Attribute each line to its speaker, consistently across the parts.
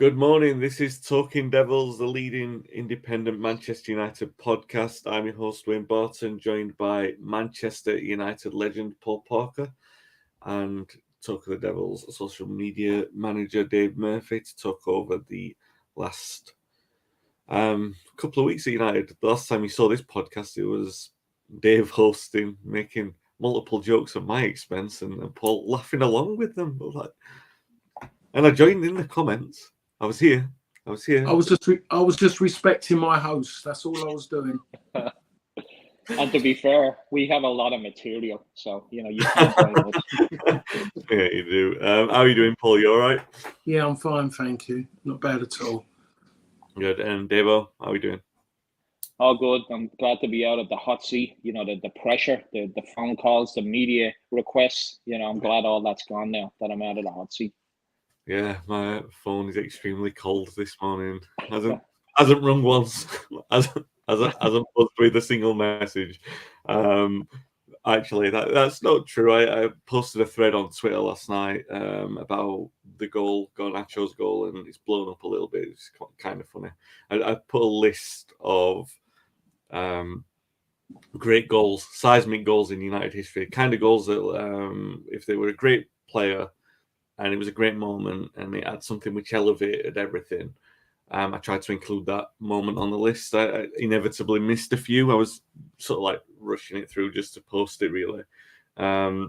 Speaker 1: Good morning. This is Talking Devils, the leading independent Manchester United podcast. I'm your host, Wayne Barton, joined by Manchester United legend Paul Parker and Talk of the Devils social media manager Dave Murphy to talk over the last couple of weeks at United. The last time you saw this podcast, it was Dave hosting, making multiple jokes at my expense, and Paul laughing along with them. And I joined in the comments. I was here.
Speaker 2: I was just respecting my host. That's all I was doing.
Speaker 3: And to be fair, we have a lot of material, so you can't blame us.
Speaker 1: Yeah, you do. How are you doing, Paul? You all right?
Speaker 2: Yeah, I'm fine, thank you. Not bad at all.
Speaker 1: Good. And Devo, how are we doing?
Speaker 3: All good. I'm glad to be out of the hot seat. The pressure, the phone calls, the media requests. I'm glad all that's gone now that I'm out of the hot seat.
Speaker 1: Yeah, my phone is extremely cold this morning. Hasn't rung once. Hasn't buzzed with a single message. Actually, that's not true. I posted a thread on Twitter last night about the goal, Garnacho's goal, and it's blown up a little bit. It's kind of funny. I put a list of great goals, seismic goals in United history, kind of goals that if they were a great player and it was a great moment and it had something which elevated everything, I tried to include that moment on the list. I inevitably missed a few. I was sort of like rushing it through just to post it, really. I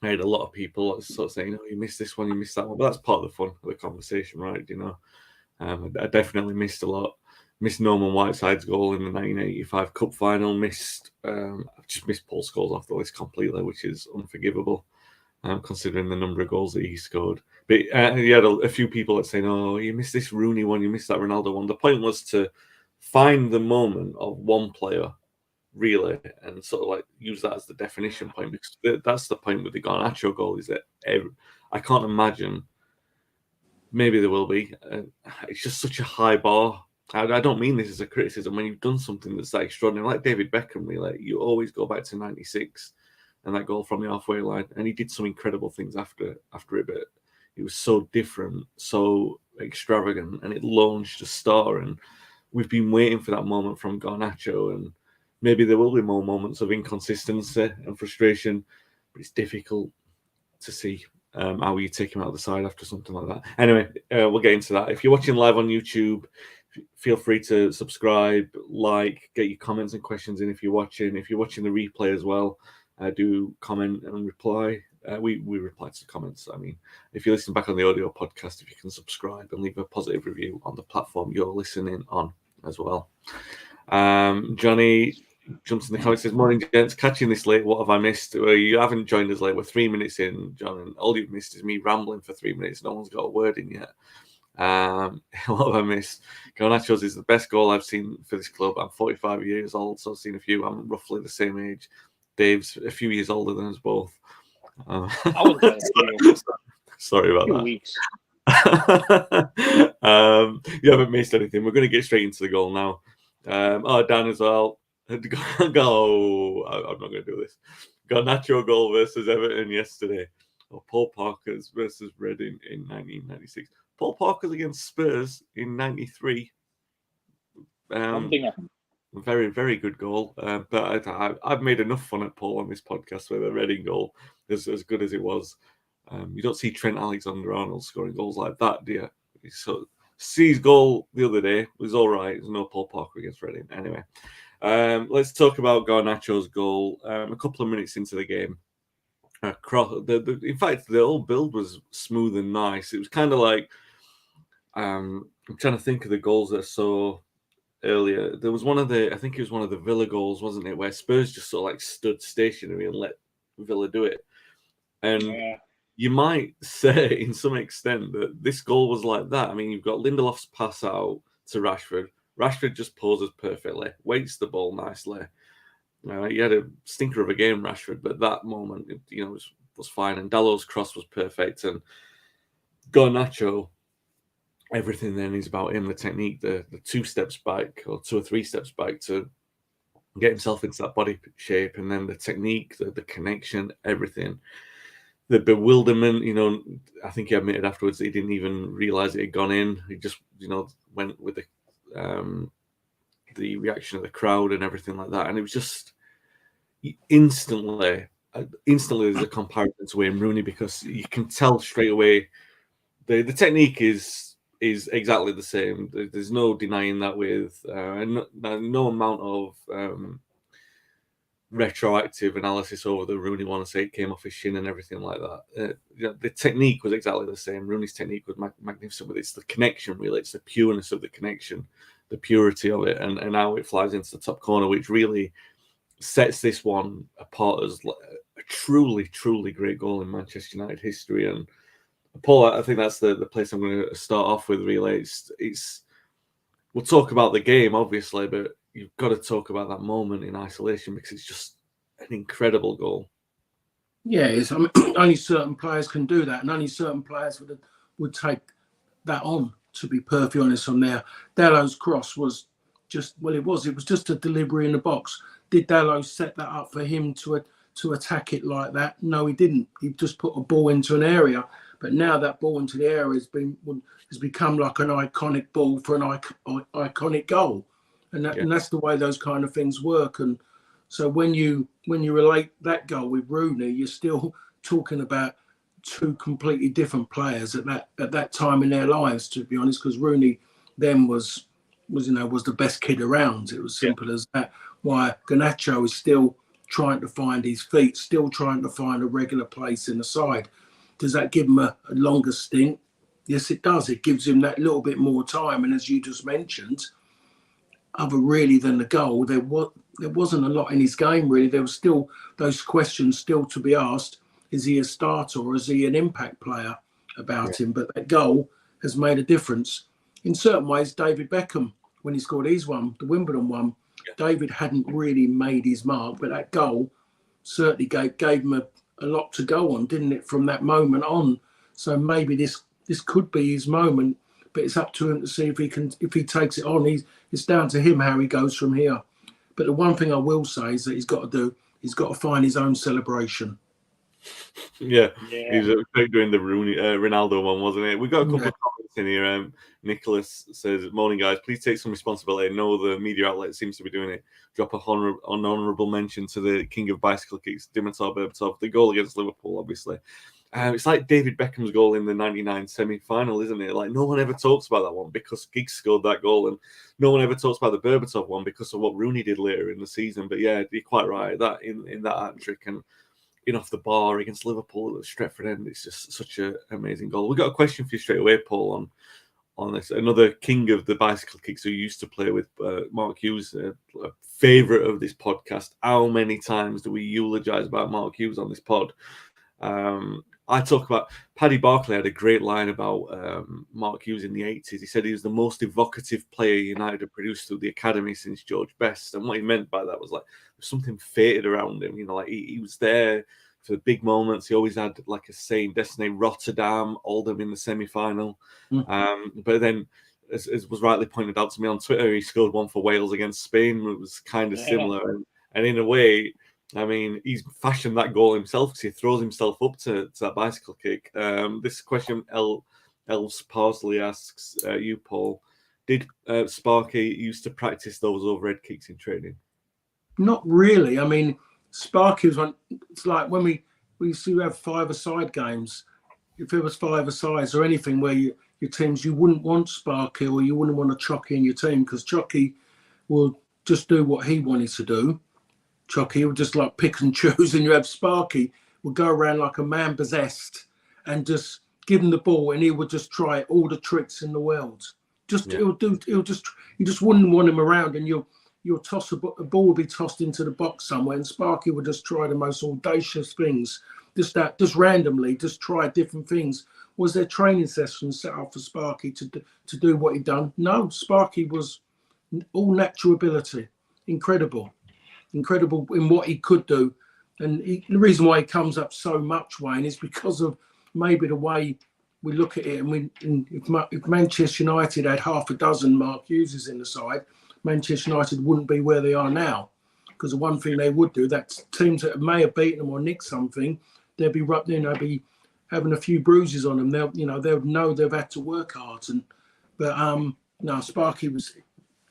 Speaker 1: had a lot of people sort of saying, "Oh, you missed this one, you missed that one," but that's part of the fun of the conversation, right? I definitely missed a lot. Missed Norman Whiteside's goal in the 1985 Cup final. I've just missed Paul Scholes off the list completely, which is unforgivable. Considering the number of goals that he scored. But you had a few people that saying, "Oh, you missed this Rooney one, you missed that Ronaldo one." The point was to find the moment of one player, really, and sort of like use that as the definition point, because that's the point with the Garnacho goal, is that I can't imagine, maybe there will be, it's just such a high bar. I don't mean this as a criticism. When you've done something that's that extraordinary, like David Beckham, really, you always go back to 96 and that goal from the halfway line, and he did some incredible things after it, but it was so different, so extravagant, and it launched a star. And we've been waiting for that moment from Garnacho, and maybe there will be more moments of inconsistency and frustration, but it's difficult to see how you take him out of the side after something like that. Anyway, we'll get into that. If you're watching live on YouTube, feel free to subscribe, get your comments and questions in if you're watching. If you're watching the replay as well, do comment and reply. We reply to the comments. I mean, if you're listening back on the audio podcast, if you can subscribe and leave a positive review on the platform you're listening on as well. Johnny jumps in the comments, says, "Morning, gents. Catching this late. What have I missed?" Well, you haven't joined us late. We're 3 minutes in, John, and all you've missed is me rambling for 3 minutes. No one's got a word in yet. What have I missed? Garnacho's is the best goal I've seen for this club. I'm 45 years old, so I've seen a few. I'm roughly the same age. Dave's a few years older than us both. Sorry about that.
Speaker 3: Weeks.
Speaker 1: You haven't missed anything. We're going to get straight into the goal now. Dan as well. Go. I'm not going to do this. Garnacho goal versus Everton yesterday. Paul Parker's versus Reading in 1996. Paul Parker's against Spurs in 93. Very, very good goal. But I've made enough fun at Paul on this podcast with a Reading goal, as good as it was. You don't see Trent Alexander-Arnold scoring goals like that, do you? So, his goal the other day was all right. There's no Paul Parker against Reading. Anyway, let's talk about Garnacho's goal. A couple of minutes into the game. In fact, the whole build was smooth and nice. It was kind of like, I'm trying to think of the goals that I saw earlier. There was I think it was one of the Villa goals, wasn't it, where Spurs just sort of like stood stationary and let Villa do it. And you might say, in some extent, that this goal was like that. I mean, you've got Lindelof's pass out to Rashford. Rashford just poses perfectly, waits the ball nicely. He had a stinker of a game, Rashford, but that moment, was fine. And Dallow's cross was perfect. And Garnacho, everything then is about him, the technique, the 2 steps back or 2 or 3 steps back to get himself into that body shape, and then the technique, the connection, everything. the bewilderment. I think he admitted afterwards that he didn't even realize it had gone in. He just went with the reaction of the crowd and everything like that, and it was just instantly there's a comparison to Wayne Rooney, because you can tell straight away the technique is exactly the same. There's no denying that, with no amount of retroactive analysis over the Rooney one, say it came off his shin and everything like that. The technique was exactly the same. Rooney's technique was magnificent, but it's the connection, really. It's the pureness of the connection, the purity of it, and how it flies into the top corner, which really sets this one apart as a truly, truly great goal in Manchester United history. And Paul, I think that's the place I'm going to start off with, really. It's we'll talk about the game, obviously, but you've got to talk about that moment in isolation, because it's just an incredible goal.
Speaker 2: Yeah, only certain players can do that, and only certain players would take that on, to be perfectly honest. On there, Dalot's cross was just, it was just a delivery in the box. Did Dalot set that up for him to attack it like that? No, he didn't. He just put a ball into an area. But now that ball into the area has become like an iconic ball for an iconic goal. And that's the way those kind of things work. And so when you relate that goal with Rooney, you're still talking about two completely different players at that time in their lives, to be honest, because Rooney then was the best kid around. It was simple as that. Why Garnacho is still trying to find his feet, still trying to find a regular place in the side. Does that give him a longer stint? Yes, it does. It gives him that little bit more time. And as you just mentioned, other really than the goal, there wasn't a lot in his game, really. There was still those questions still to be asked. Is he a starter or is he an impact player about him? But that goal has made a difference. In certain ways, David Beckham, when he scored his one, the Wimbledon one, David hadn't really made his mark, but that goal certainly gave him a lot to go on, didn't it, from that moment on? So maybe this could be his moment, but it's up to him to see if he takes it on. It's down to him how he goes from here. But the one thing I will say is that he's got to find his own celebration.
Speaker 1: Yeah. He was doing the Rooney, Ronaldo one, wasn't it? We've got a couple of comments in here. Nicholas says, "Morning, guys. Please take some responsibility. No, the media outlet seems to be doing it. Drop a honourable mention to the king of bicycle kicks, Dimitar Berbatov. The goal against Liverpool, obviously. It's like David Beckham's goal in the '99 semi-final, isn't it? Like, no one ever talks about that one because Giggs scored that goal, and no one ever talks about the Berbatov one because of what Rooney did later in the season. But yeah, you're quite right. That in that hat trick and in off the bar against Liverpool at Stretford End, it's just such an amazing goal. We've got a question for you straight away, Paul, on this. Another king of the bicycle kicks who used to play with Mark Hughes, a favourite of this podcast. How many times do we eulogise about Mark Hughes on this pod? I talk about Paddy Barclay had a great line about Mark Hughes in the 80s. He said he was the most evocative player United had produced through the academy since George Best. And what he meant by that was like there's something fated around him. Like he was there for the big moments. He always had like a saying, destiny, Rotterdam, Oldham in the semi-final. But then, as was rightly pointed out to me on Twitter, he scored one for Wales against Spain. It was kind of similar. And in a way, I mean, he's fashioned that goal himself because he throws himself up to that bicycle kick. This question, Elves Parsley asks you, Paul, did Sparky used to practice those overhead kicks in training?
Speaker 2: Not really. I mean, Sparky was one. It's like when we used to have five-a-side games. If there was five-a-sides or anything where your teams, you wouldn't want Sparky or you wouldn't want a Chocky in your team because Chocky will just do what he wanted to do. Chocky would just like pick and choose, and you have Sparky would go around like a man possessed and just give him the ball, and he would just try all the tricks in the world. You just wouldn't want him around, and you'll toss a ball would be tossed into the box somewhere, and Sparky would just try the most audacious things, just randomly, just try different things. Was there training sessions set up for Sparky to do what he'd done? No, Sparky was all natural ability, incredible in what he could do. And the reason why he comes up so much, Wayne, is because of maybe the way we look at it. And if Manchester United had half a dozen Mark Hugheses in the side, Manchester United wouldn't be where they are now. Because the one thing they would do, that teams that may have beaten them or nicked something, they'll be having a few bruises on them. They'll know they've had to work hard. But no, Sparky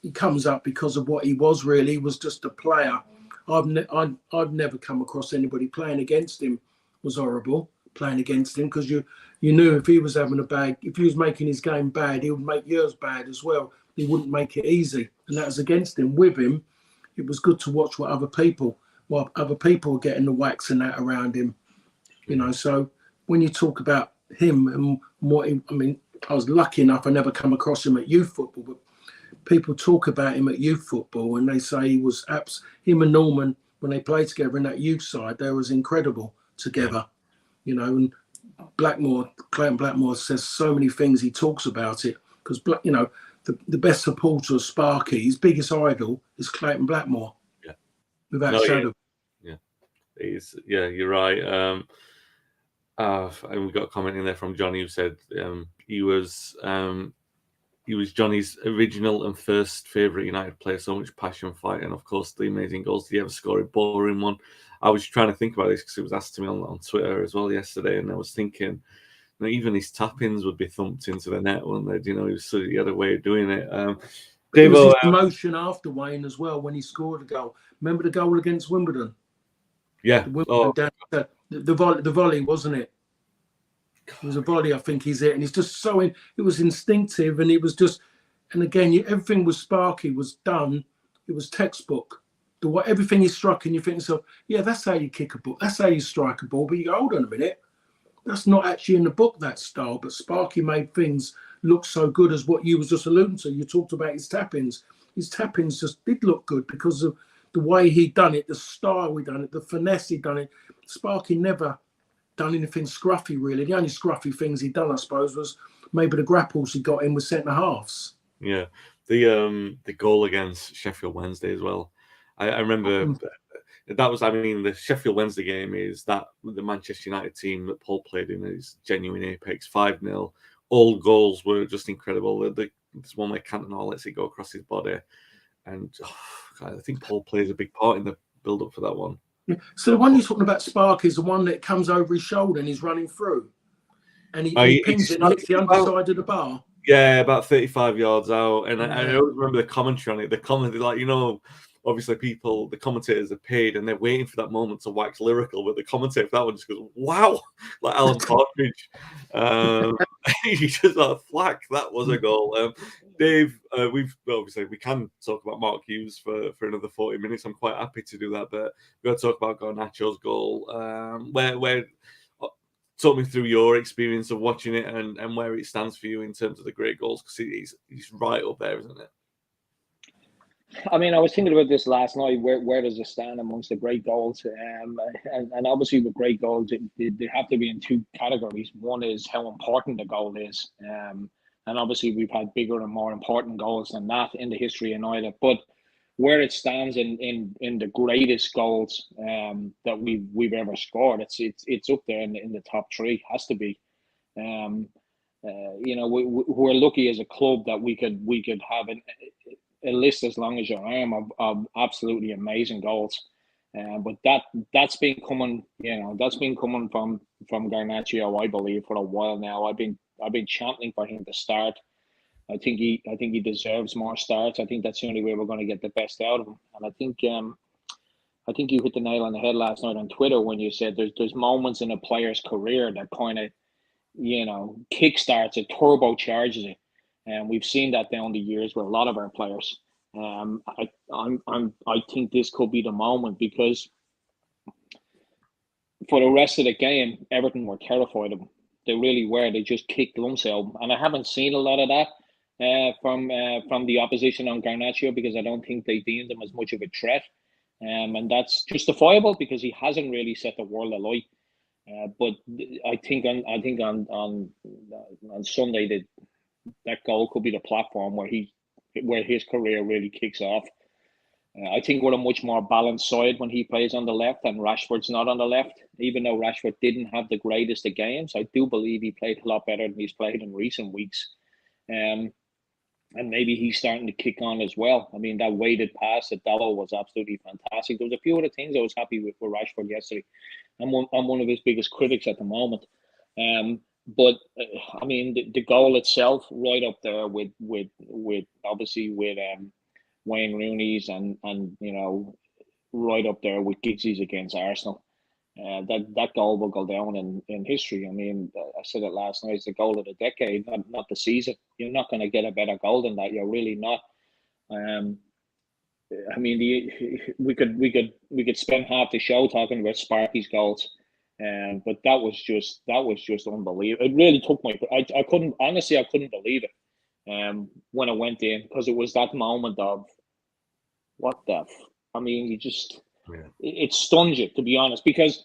Speaker 2: he comes up because of what he was. Really, he was just a player. I've never come across anybody playing against him was horrible. Playing against him, because you knew if he was if he was making his game bad, he would make yours bad as well. He wouldn't make it easy, and that was against him. With him, it was good to watch what other people were getting the whacks and that around him. So when you talk about him and what I was lucky enough I never come across him at youth football, but people talk about him at youth football and they say he was him and Norman, when they played together in that youth side, they was incredible together. And Clayton Blackmore says so many things. He talks about it because the best supporter of Sparky, his biggest idol, is Clayton Blackmore.
Speaker 1: Yeah,
Speaker 2: without shadow.
Speaker 1: Yeah, you're right. And we got a comment in there from Johnny who said he was Johnny's original and first favourite United player. So much passion, fight, and of course the amazing goals. Did he ever score a boring one? I was trying to think about this because it was asked to me on Twitter as well yesterday, and I was thinking, even his tap-ins would be thumped into the net, wouldn't they? He had a way of doing it.
Speaker 2: It was his emotion after Wayne as well when he scored a goal. Remember the goal against Wimbledon?
Speaker 1: Yeah.
Speaker 2: The volley, wasn't it? It was a volley, I think he's hit, and he's just it was instinctive, and it was just, and again, everything was Sparky was done. It was textbook. Everything he struck, and you think to yourself, yeah, that's how you kick a ball, that's how you strike a ball. But you go, hold on a minute, that's not actually in the book, that style. But Sparky made things look so good, as what you was just alluding to. You talked about his tap-ins. His tap-ins just did look good because of the way he done it, the style he done it, the finesse he done it. Sparky never done anything scruffy, really. The only scruffy things he done, I suppose, was maybe the grapples he got in with centre halves.
Speaker 1: Yeah, the goal against Sheffield Wednesday as well. I remember that was, the Sheffield Wednesday game is that the Manchester United team that Paul played in is genuine apex, 5-0. All goals were just incredible. There's one where Cantona lets it go across his body, and I think Paul plays a big part in the build-up for that one.
Speaker 2: Yeah. So the one you're talking about, Spark, is the one that comes over his shoulder and he's running through, and he pings it and hits the underside of the bar.
Speaker 1: Yeah, about 35 yards out. And I always remember the commentary on it. The commentary, obviously the commentators are paid and they're waiting for that moment to wax lyrical, but the commentator for that one just goes, wow, like Alan Partridge. He just flack, that was a goal. Dave, we can talk about Mark Hughes for another 40 minutes. I'm quite happy to do that, but we've got to talk about Garnacho's goal. Where talk me through your experience of watching it and where it stands for you in terms of the great goals, because he's right up there, isn't it?
Speaker 3: I was thinking about this last night. Where does it stand amongst the great goals? And obviously with great goals, they have to be in two categories. One is how important the goal is. And obviously we've had bigger and more important goals than that in the history of United. But where it stands in the greatest goals that we've ever scored, it's up there in the top three. Has to be. We're lucky as a club that we could have a list as long as your arm of absolutely amazing goals. But that's been coming from Garnacho, I believe, for a while now. I've been championing for him to start. I think he deserves more starts. I think that's the only way we're going to get the best out of him. And I think you hit the nail on the head last night on Twitter when you said there's moments in a player's career that kind of kickstarts it, turbocharges it, and we've seen that down the years with a lot of our players. I think this could be the moment, because for the rest of the game, Everton were terrified of them. They really were. They just kicked lumps out, and I haven't seen a lot of that from the opposition on Garnacho, because I don't think they deemed him as much of a threat, and that's justifiable because he hasn't really set the world alight. But I think on Sunday that goal could be the platform where his career really kicks off. I think we're a much more balanced side when he plays on the left and Rashford's not on the left. Even though Rashford didn't have the greatest of games, I do believe he played a lot better than he's played in recent weeks. and maybe he's starting to kick on as well. I mean, that weighted pass at Dallo was absolutely fantastic. There was a few other things I was happy with for Rashford yesterday. I'm one of his biggest critics at the moment. But I mean, the goal itself, right up there with obviously with Wayne Rooney's and right up there with Giggsy's against Arsenal. That goal will go down in history. I mean, I said it last night. It's the goal of the decade, not the season. You're not going to get a better goal than that. You're really not. I mean, we could spend half the show talking about Sparky's goals, but that was just unbelievable. It really took I couldn't believe it when it went in, because it was that moment of what the. I mean, you just it stunned you, to be honest. Because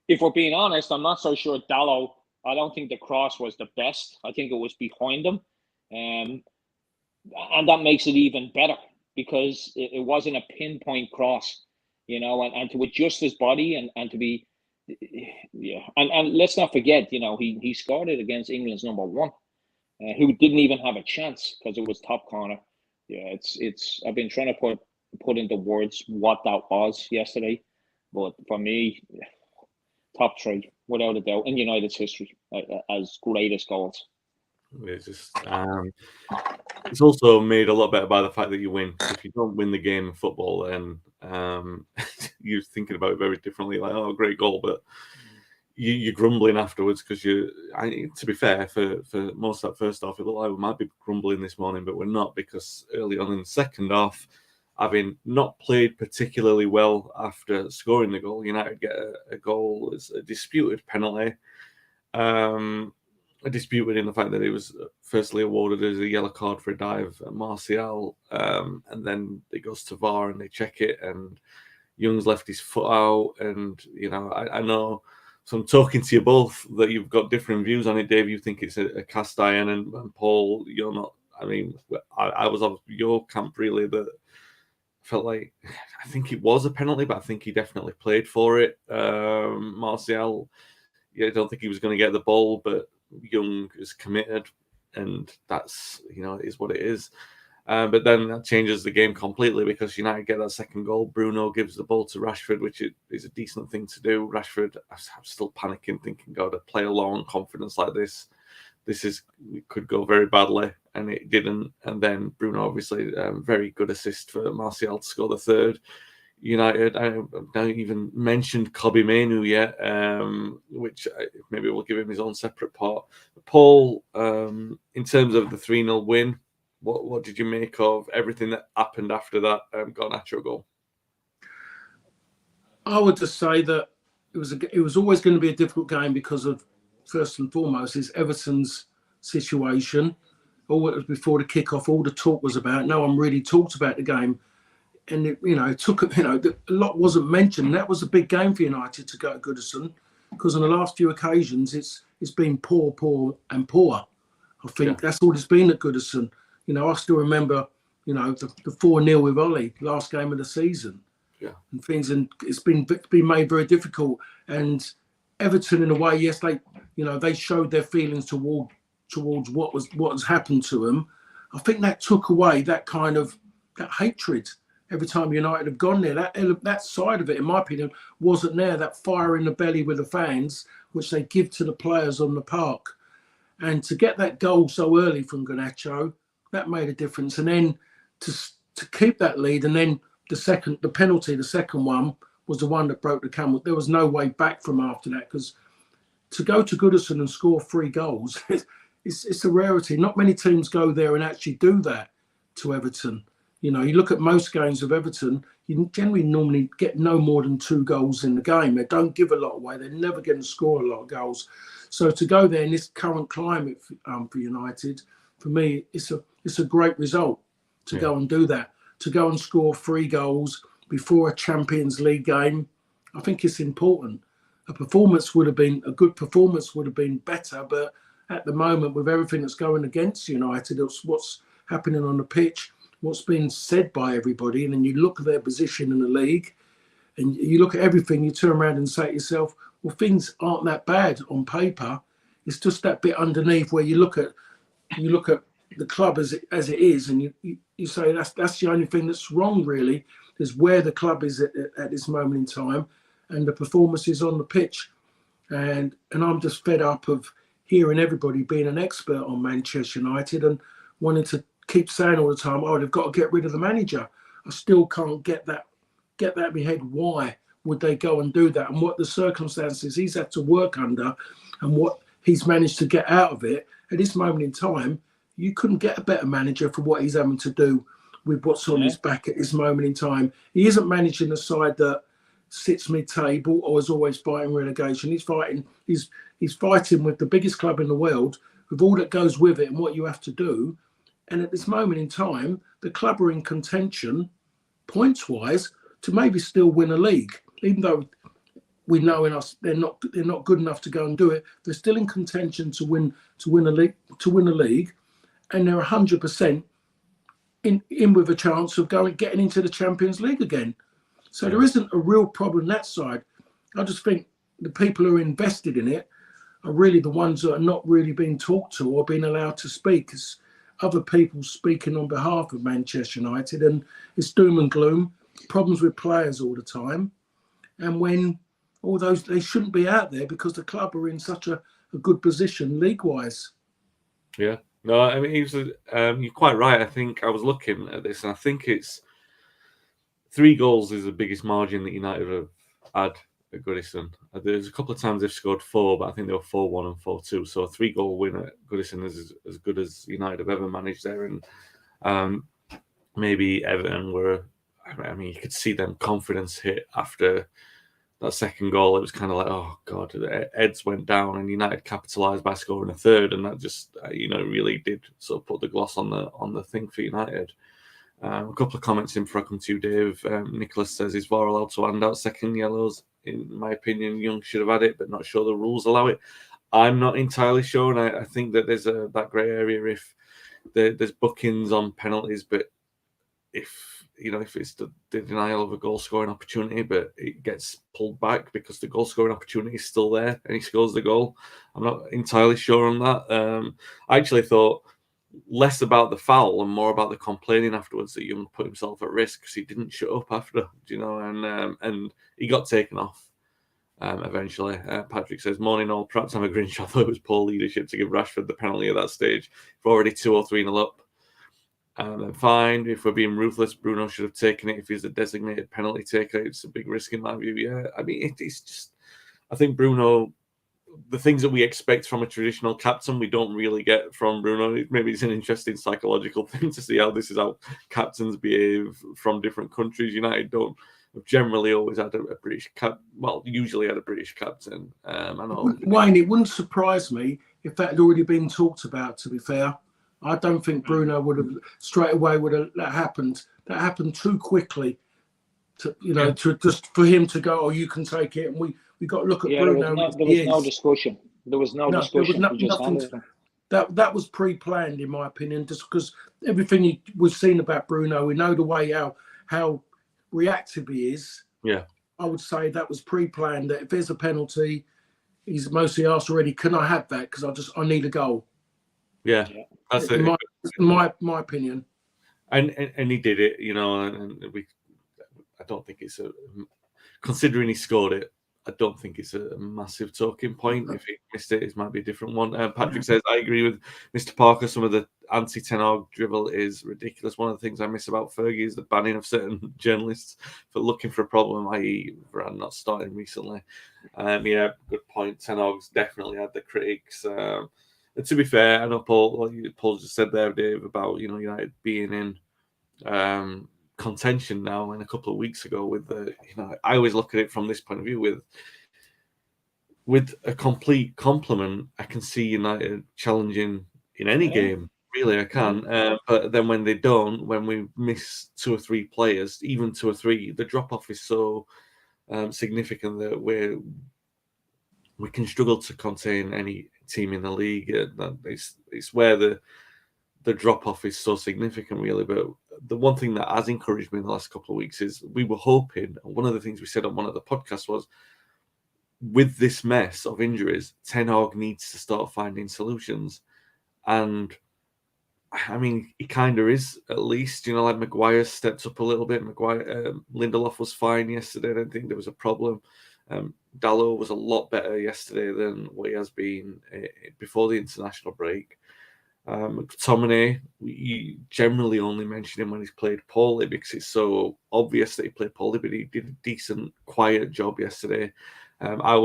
Speaker 3: if we're being honest, I'm not so sure Dallo. I don't think the cross was the best. I think it was behind him, and that makes it even better, because it wasn't a pinpoint cross, and to adjust his body and to be, and let's not forget, he scored it against England's number one, who didn't even have a chance because it was top corner. Yeah, it's. I've been trying to put into words what that was yesterday, but for me, top three without a doubt in United's history as greatest goals.
Speaker 1: It's just it's also made a lot better by the fact that you win. If you don't win the game of football, then you're thinking about it very differently. Like, oh, great goal, but you're grumbling afterwards because to be fair, for most of that first half, it looked like we might be grumbling this morning, but we're not, because early on in the second half, having not played particularly well after scoring the goal, United get a goal. It's a disputed penalty. Disputed in the fact that it was firstly awarded as a yellow card for a dive at Martial, and then it goes to VAR and they check it, and Young's left his foot out. And I know, so I'm talking to you both, that you've got different views on it. Dave, you think it's a cast iron, and Paul, you're not. I mean, I was of your camp, really, that felt like, I think it was a penalty, but I think he definitely played for it. Martial, I don't think he was going to get the ball, but Young is committed, and that's, it is what it is. But then that changes the game completely, because United get that second goal. Bruno gives the ball to Rashford, which is a decent thing to do. Rashford, I'm still panicking, thinking, God, to play along confidence like this could go very badly, and it didn't. And then Bruno, obviously, very good assist for Martial to score the third. United, I haven't even mentioned Kobbie Mainoo yet, which maybe we'll give him his own separate part. Paul, in terms of the 3-0 win, what did you make of everything that happened after that Garnacho goal?
Speaker 2: I would just say that it was always going to be a difficult game, because of, first and foremost, is Everton's situation. All it was before the kickoff, all the talk was about. No one really talked about the game, and it took a lot wasn't mentioned. That was a big game for United to go to Goodison, because on the last few occasions it's been poor, and poor. I think that's all it's been at Goodison. I still remember, the 4-0 with Ollie, last game of the season. Yeah, and things, and it's been made very difficult. And Everton, in a way, yes, they showed their feelings towards what has happened to them. I think that took away that kind of that hatred. Every time United have gone there, that side of it, in my opinion, wasn't there. That fire in the belly with the fans, which they give to the players on the park. And to get that goal so early from Garnacho, that made a difference. And then to keep that lead, and then the penalty, the second one, was the one that broke the camel. There was no way back from after that, because to go to Goodison and score 3 goals, it's a rarity. Not many teams go there and actually do that to Everton. You look at most games of Everton, you generally normally get no more than 2 goals in the game. They don't give a lot away. They're never going to score a lot of goals. So to go there in this current climate for United, for me, it's a great result to go and do that. To go and score 3 goals before a Champions League game, I think it's important. A good performance would have been better, but at the moment, with everything that's going against United, it's what's happening on the pitch, what's been said by everybody, and then you look at their position in the league, and you look at everything, you turn around and say to yourself, well, things aren't that bad on paper. It's just that bit underneath where you look at the club as it is, and you say that's the only thing that's wrong really, is where the club is at this moment in time, and the performances on the pitch, and I'm just fed up of hearing everybody being an expert on Manchester United and wanting to keep saying all the time, oh, they've got to get rid of the manager. I still can't get that in my head. Why would they go and do that, and what the circumstances he's had to work under and what he's managed to get out of it at this moment in time? You couldn't get a better manager for what he's having to do with what's on his back at this moment in time. He isn't managing a side that sits mid-table or is always fighting relegation. He's fighting with the biggest club in the world, with all that goes with it and what you have to do. And at this moment in time, the club are in contention, points-wise, to maybe still win a league, even though we know in us they're not good enough to go and do it. They're still in contention to win a league, and they're 100% in with a chance of getting into the Champions League again. So there isn't a real problem that side. I just think the people who are invested in it are really the ones that are not really being talked to or being allowed to speak. It's other people speaking on behalf of Manchester United, and it's doom and gloom, problems with players all the time. And when all those, they shouldn't be out there because the club are in such a good position league-wise.
Speaker 1: Yeah. No, I mean, you're quite right. I think I was looking at this, and I think it's 3 goals is the biggest margin that United have had at Goodison. There's a couple of times they've scored 4, but I think they were 4-1 and 4-2. So a 3-goal win at Goodison is as good as United have ever managed there. And maybe Everton were, I mean, you could see them confidence hit after that second goal. It was kind of like, oh God, the Eds went down and United capitalised by scoring a third, and that just really did sort of put the gloss on the thing for United. A couple of comments in before I come to you, Dave. Nicholas says, is VAR allowed to hand out second yellows? In my opinion, Young should have had it, but not sure the rules allow it. I'm not entirely sure, and I think that there's that grey area if there's bookings on penalties, but if it's the denial of a goal scoring opportunity, but it gets pulled back because the goal scoring opportunity is still there and he scores the goal. I'm not entirely sure on that. I actually thought less about the foul and more about the complaining afterwards that Young put himself at risk because he didn't shut up after, and he got taken off eventually. Patrick says, morning all, perhaps I'm a Grinch. I thought it was poor leadership to give Rashford the penalty at that stage. We're already 2 or 3-0 up. Fine, if we're being ruthless, Bruno should have taken it if he's a designated penalty taker. It's a big risk in my view. Yeah, I mean, it's just, I think Bruno, the things that we expect from a traditional captain, we don't really get from Bruno. Maybe it's an interesting psychological thing to see how this is how captains behave from different countries. United don't generally always had a British usually had a British captain. I know.
Speaker 2: Wayne, it wouldn't surprise me if that had already been talked about, to be fair. I don't think Bruno would have straight away that happened. That happened too quickly to just for him to go, oh, you can take it, and we got to look at Bruno.
Speaker 3: There was no discussion. There was no discussion.
Speaker 2: Nothing. That was pre-planned, in my opinion, just because everything we've seen about Bruno, we know the way how reactive he is.
Speaker 1: Yeah,
Speaker 2: I would say that was pre-planned. That if there's a penalty, he's mostly asked already, can I have that? Because I need a goal.
Speaker 1: Yeah, that's it.
Speaker 2: My opinion.
Speaker 1: And he did it, and I don't think it's considering he scored it, I don't think it's a massive talking point. If he missed it, it might be a different one. Patrick says, I agree with Mr. Parker. Some of the anti-Ten Hag drivel is ridiculous. One of the things I miss about Fergie is the banning of certain journalists for looking for a problem, i.e. Varane not starting recently. Yeah, good point. Ten Hag's definitely had the critics. And to be fair, I know Paul just said there, Dave, about United being in contention now. And a couple of weeks ago, with I always look at it from this point of view. With a complete complement, I can see United challenging in any game. Really, I can. But then when they don't, when we miss 2 or 3 players, even 2 or 3, the drop off is so significant that we can struggle to contain any team in the league. It's where the drop off is so significant, really. But the one thing that has encouraged me in the last couple of weeks is we were hoping, and one of the things we said on one of the podcasts was, with this mess of injuries, Ten Hag needs to start finding solutions. And I mean, he kind of is, at least. Like Maguire stepped up a little bit. Lindelof was fine yesterday. I don't think there was a problem. Dalot was a lot better yesterday than what he has been before the international break. McTominay, you generally only mention him when he's played poorly because it's so obvious that he played poorly, but he did a decent, quiet job yesterday. I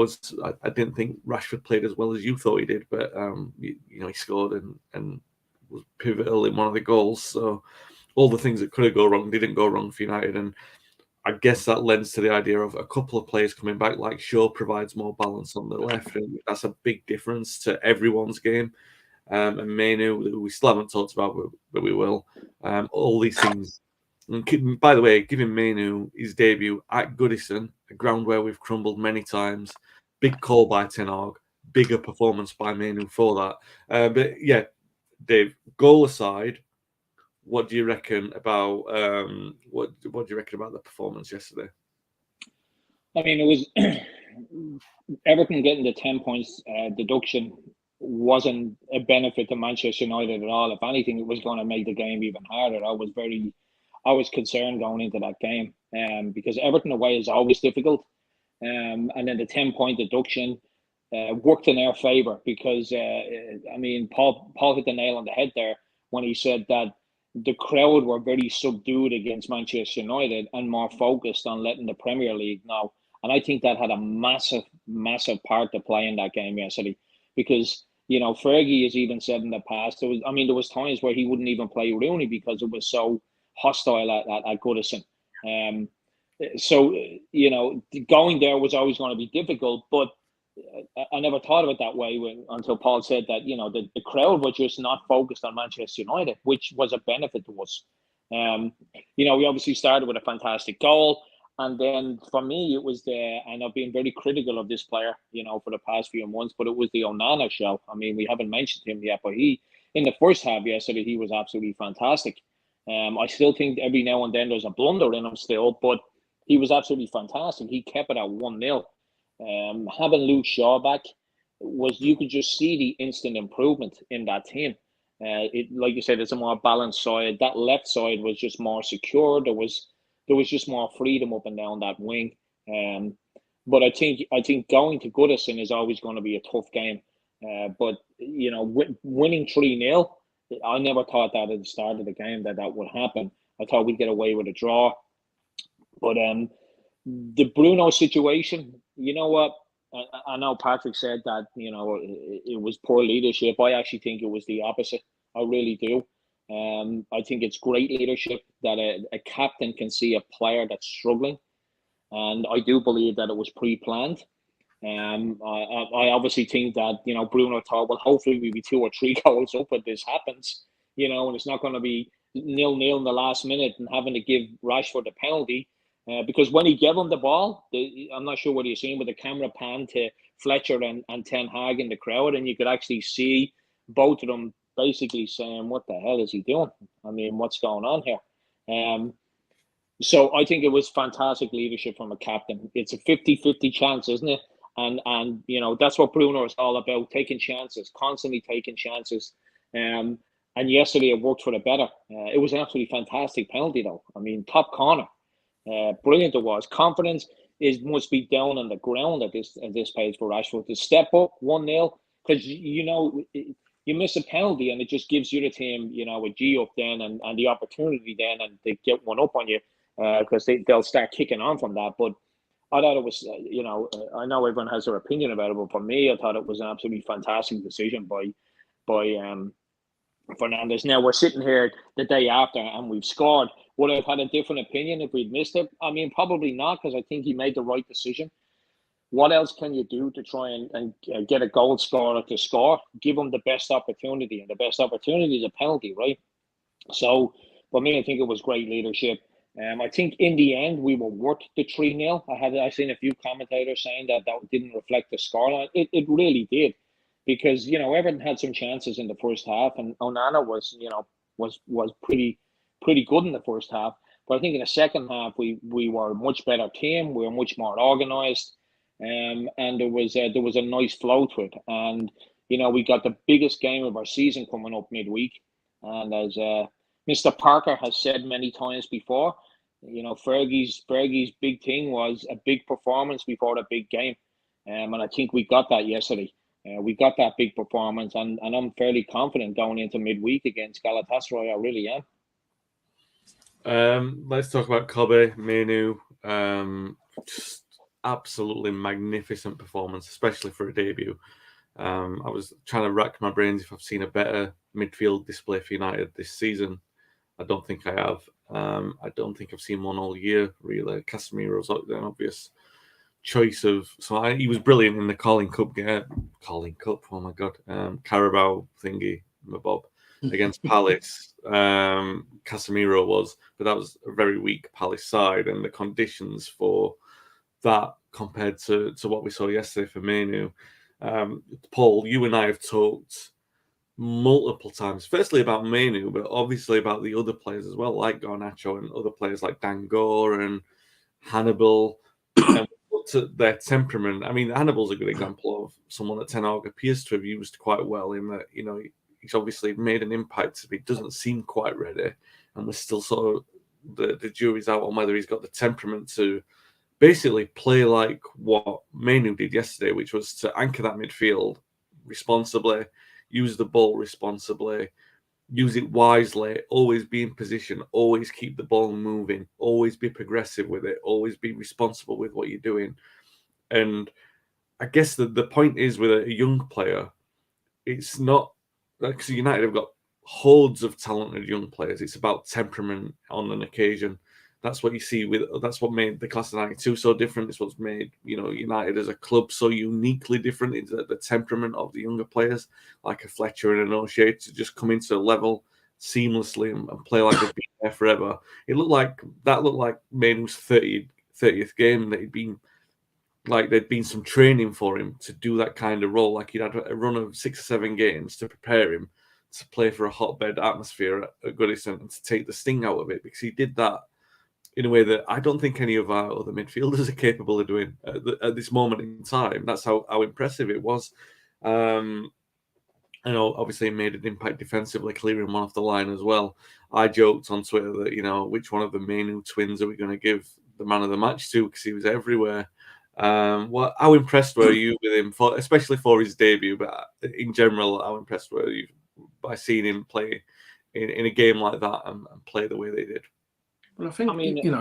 Speaker 1: didn't think Rashford played as well as you thought he did, but he scored and was pivotal in one of the goals. So all the things that could have gone wrong didn't go wrong for United, and I guess that lends to the idea of a couple of players coming back. Like Shaw provides more balance on the left, and that's a big difference to everyone's game. And Mainu, who we still haven't talked about, but we will. All these things. And by the way, giving Mainu his debut at Goodison, a ground where we've crumbled many times. Big call by Ten Hag, bigger performance by Mainu for that. But yeah, Dave, goal aside, what do you reckon about what do you reckon about the performance yesterday?
Speaker 3: I mean, it was Everton getting the 10 points deduction wasn't a benefit to Manchester United at all. If anything, it was going to make the game even harder. I was concerned going into that game because Everton away is always difficult. And then the 10-point deduction worked in our favour because, I mean, Paul hit the nail on the head there when he said that the crowd were very subdued against Manchester United and more focused on letting the Premier League know. And I think that had a massive, massive part to play in that game yesterday because, Fergie has even said in the past, there was times where he wouldn't even play Rooney because it was so hostile at Goodison. So, going there was always going to be difficult, but I never thought of it that way until Paul said that, the crowd was just not focused on Manchester United, which was a benefit to us. We obviously started with a fantastic goal. And then for me, it was and I've been very critical of this player, for the past few months, but it was the Onana show. I mean, we haven't mentioned him yet, but in the first half yesterday, he was absolutely fantastic. I still think every now and then there's a blunder in him still, but he was absolutely fantastic. He kept it at 1-0. Having Luke Shaw back you could just see the instant improvement in that team. Like you said, it's a more balanced side. That left side was just more secure. There was just more freedom up and down that wing. But I think going to Goodison is always going to be a tough game. But winning 3-0, I never thought that at the start of the game that would happen. I thought we'd get away with a draw. But the Bruno situation, you know what? I know Patrick said that, it was poor leadership. I actually think it was the opposite. I really do. I think it's great leadership that a captain can see a player that's struggling. And I do believe that it was pre-planned. I obviously think that, Bruno thought, well, hopefully we'll be 2 or 3 goals up when this happens, and it's not going to be 0-0 in the last minute and having to give Rashford a penalty. Because when he gave him the ball, I'm not sure what you're seeing, but the camera panned to Fletcher and Ten Hag in the crowd, and you could actually see both of them basically saying, what the hell is he doing? I mean, what's going on here? So I think it was fantastic leadership from a captain. It's a 50-50 chance, isn't it? And that's what Bruno is all about, taking chances, constantly taking chances. And yesterday it worked for the better. It was an absolutely fantastic penalty, though. I mean, top corner. Brilliant it was. Confidence must be down on the ground at this page for Rashford to step up 1-0 because you miss a penalty and it just gives you the team a G up then and the opportunity then and they get one up on you because they'll start kicking on from that. But I thought it was I know everyone has their opinion about it, but for me I thought it was an absolutely fantastic decision by Fernandes. Now we're sitting here the day after and we've scored. Would I have had a different opinion if we'd missed it? I mean, probably not, because I think he made the right decision. What else can you do to try and get a goal scorer to score? Give him the best opportunity, and the best opportunity is a penalty, right? So, for me, I think it was great leadership. I think in the end we were worth the 3-0. I seen a few commentators saying that didn't reflect the scoreline. It really did, because Everton had some chances in the first half, and Onana was pretty good in the first half. But I think in the second half we were a much better team. We were much more organised, and there was a nice flow to it. And we got the biggest game of our season coming up midweek. And as Mr. Parker has said many times before, Fergie's big thing was a big performance before the big game. And I think we got that yesterday. We got that big performance, and I'm fairly confident going into midweek against Galatasaray. I really am.
Speaker 1: Let's talk about Kobe Mainoo. Just absolutely magnificent performance, especially for a debut. I was trying to rack my brains if I've seen a better midfield display for United this season. I don't think I have. I don't think I've seen one all year, really. Casemiro's an obvious choice of. He was brilliant in the Carling Cup game. Carling Cup, oh my God. Carabao thingy, my Bob, against Palace. Casemiro was, but that was a very weak Palace side, and the conditions for that compared to what we saw yesterday for Mainoo. Paul, you and I have talked multiple times, firstly about Mainoo, but obviously about the other players as well, like Garnacho and other players like Dangor and Hannibal, and to their temperament. I mean, Hannibal's a good example of someone that Ten Hag appears to have used quite well in that, he's obviously made an impact, but he doesn't seem quite ready, and we're still sort of, the jury's out on whether he's got the temperament to basically play like what Mainoo did yesterday, which was to anchor that midfield responsibly, use the ball responsibly, use it wisely, always be in position, always keep the ball moving, always be progressive with it, always be responsible with what you're doing. And I guess the point is with a young player, it's not because United have got hordes of talented young players. It's about temperament on an occasion. That's what you see that's what made the class of '92 so different. It's what's made, United as a club so uniquely different. Is the temperament of the younger players, like a Fletcher and an O'Shea, to just come into a level seamlessly and play like they've been there forever. It looked like Mainoo's 30th game, that there'd been some training for him to do that kind of role. Like he'd had a run of 6 or 7 games to prepare him to play for a hotbed atmosphere at Goodison and to take the sting out of it, because he did that in a way that I don't think any of our other midfielders are capable of doing at this moment in time. That's how impressive it was. Obviously he made an impact defensively, clearing one off the line as well. I joked on Twitter that, which one of the Mainoo twins are we going to give the man of the match to, because he was everywhere. How impressed were you with him, especially for his debut, but in general, how impressed were you by seeing him play in a game like that and play the way they did?
Speaker 2: Well, I think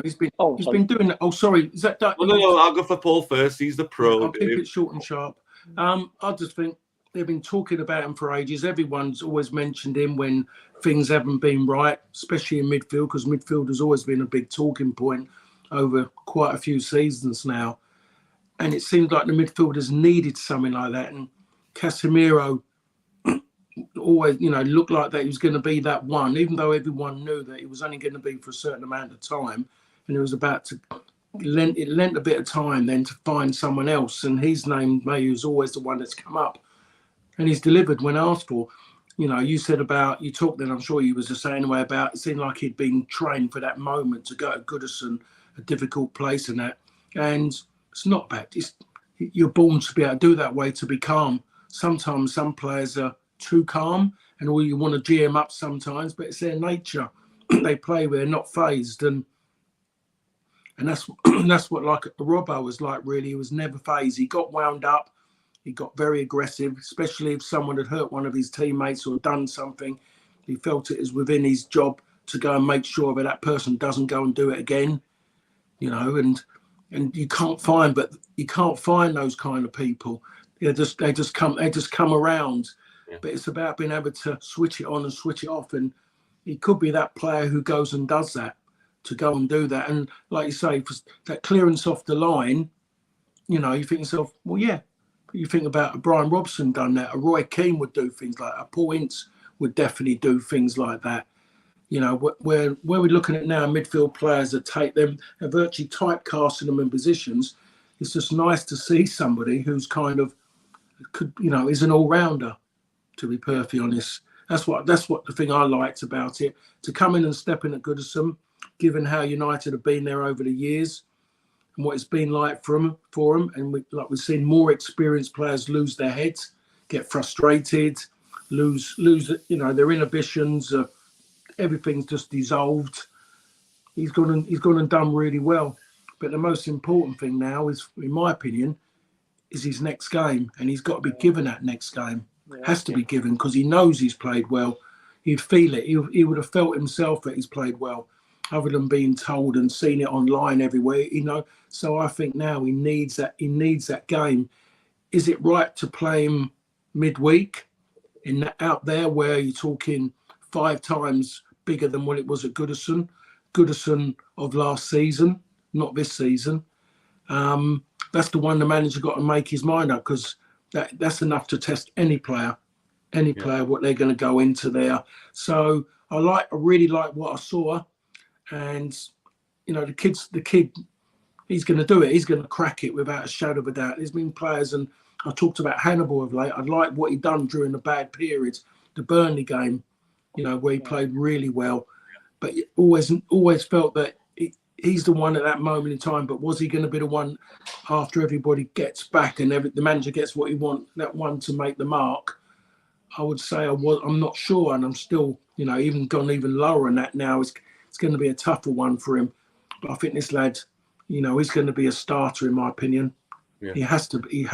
Speaker 2: he's been doing that. Oh, sorry, is that?
Speaker 1: No, I'll go for Paul first. He's the pro.
Speaker 2: Yeah, I'll keep it short and sharp. I just think they've been talking about him for ages. Everyone's always mentioned him when things haven't been right, especially in midfield, because midfield has always been a big talking point over quite a few seasons now. And it seems like the midfielders needed something like that. And Casemiro always, looked like that he was going to be that one, even though everyone knew that it was only going to be for a certain amount of time. And it was about to, it lent a bit of time then to find someone else. And his name, maybe, was always the one that's come up. And he's delivered when asked for. You said about, you talked then, I'm sure you was the same way about, it seemed like he'd been trained for that moment to go to Goodison, a difficult place and that. And it's not bad. You're born to be able to do that way, to be calm. Sometimes some players are too calm and all you want to G them up sometimes, but it's their nature. They play where they're not phased. And that's what like Robbo was like, really. He was never phased. He got wound up. He got very aggressive, especially if someone had hurt one of his teammates or done something. He felt it was within his job to go and make sure that person doesn't go and do it again, and you can't find those kind of people. They just come around. Yeah. But it's about being able to switch it on and switch it off. And he could be that player who goes and does that, to go and do that. And like you say, for that clearance off the line, you think to yourself, well, yeah. You think about a Brian Robson done that. A Roy Keane would do things like that. A Paul Ince would definitely do things like that. Where we're looking at now, midfield players that take them and virtually typecasting them in positions. It's just nice to see somebody who's kind of is an all-rounder, to be perfectly honest. That's what the thing I liked about it. To come in and step in at Goodison, given how United have been there over the years and what it's been like for them. And we've seen more experienced players lose their heads, get frustrated, lose, their inhibitions. Everything's just dissolved. He's gone and done really well. But the most important thing now is, in my opinion, is his next game, and he's got to be given that next game. Has to be given, because he knows he's played well. He'd feel it. He would have felt himself that he's played well, other than being told and seen it online everywhere. So I think now he needs that. He needs that game. Is it right to play him midweek out there where you're talking 5 times bigger than what it was at Goodison of last season, not this season? That's the one the manager got to make his mind up, because that's enough to test any player, what they're going to go into there. So I really like what I saw, and the kid, he's going to do it. He's going to crack it without a shadow of a doubt. There's been players, and I talked about Hannibal of late. I like what he done during the bad periods, the Burnley game, where he played really well, but always felt that he's the one at that moment in time. But was he going to be the one after everybody gets back and the manager gets what he wants, that one to make the mark? I would say I'm not sure, and I'm still, even gone even lower than that now. It's going to be a tougher one for him. But I think this lad, he's going to be a starter, in my opinion. Yeah. He has to be.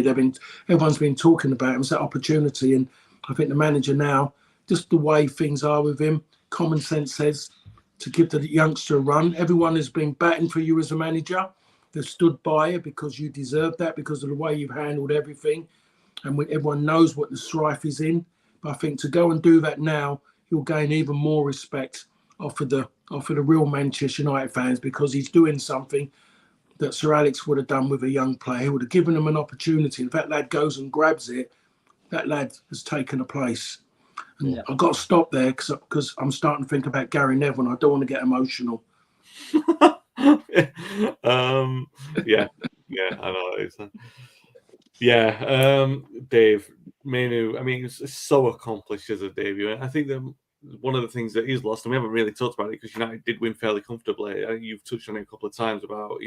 Speaker 2: Everyone's been talking about him. It's that opportunity, and I think the manager now, just the way things are with him, common sense says to give the youngster a run. Everyone has been batting for you as a manager. They've stood by you because you deserve that, because of the way you've handled everything, and everyone knows what the strife is in. But I think to go and do that now, he'll gain even more respect off of the real Manchester United fans, because he's doing something that Sir Alex would have done with a young player. He would have given them an opportunity. If that lad goes and grabs it, that lad has taken a place. And I've got to stop there because I'm starting to think about Gary Neville, and I don't want to get emotional.
Speaker 1: Yeah, I know. Dave Manu, I mean, it's so accomplished as a debut. I think that one of the things that he's lost, and we haven't really talked about it because United did win fairly comfortably. You've touched on it a couple of times about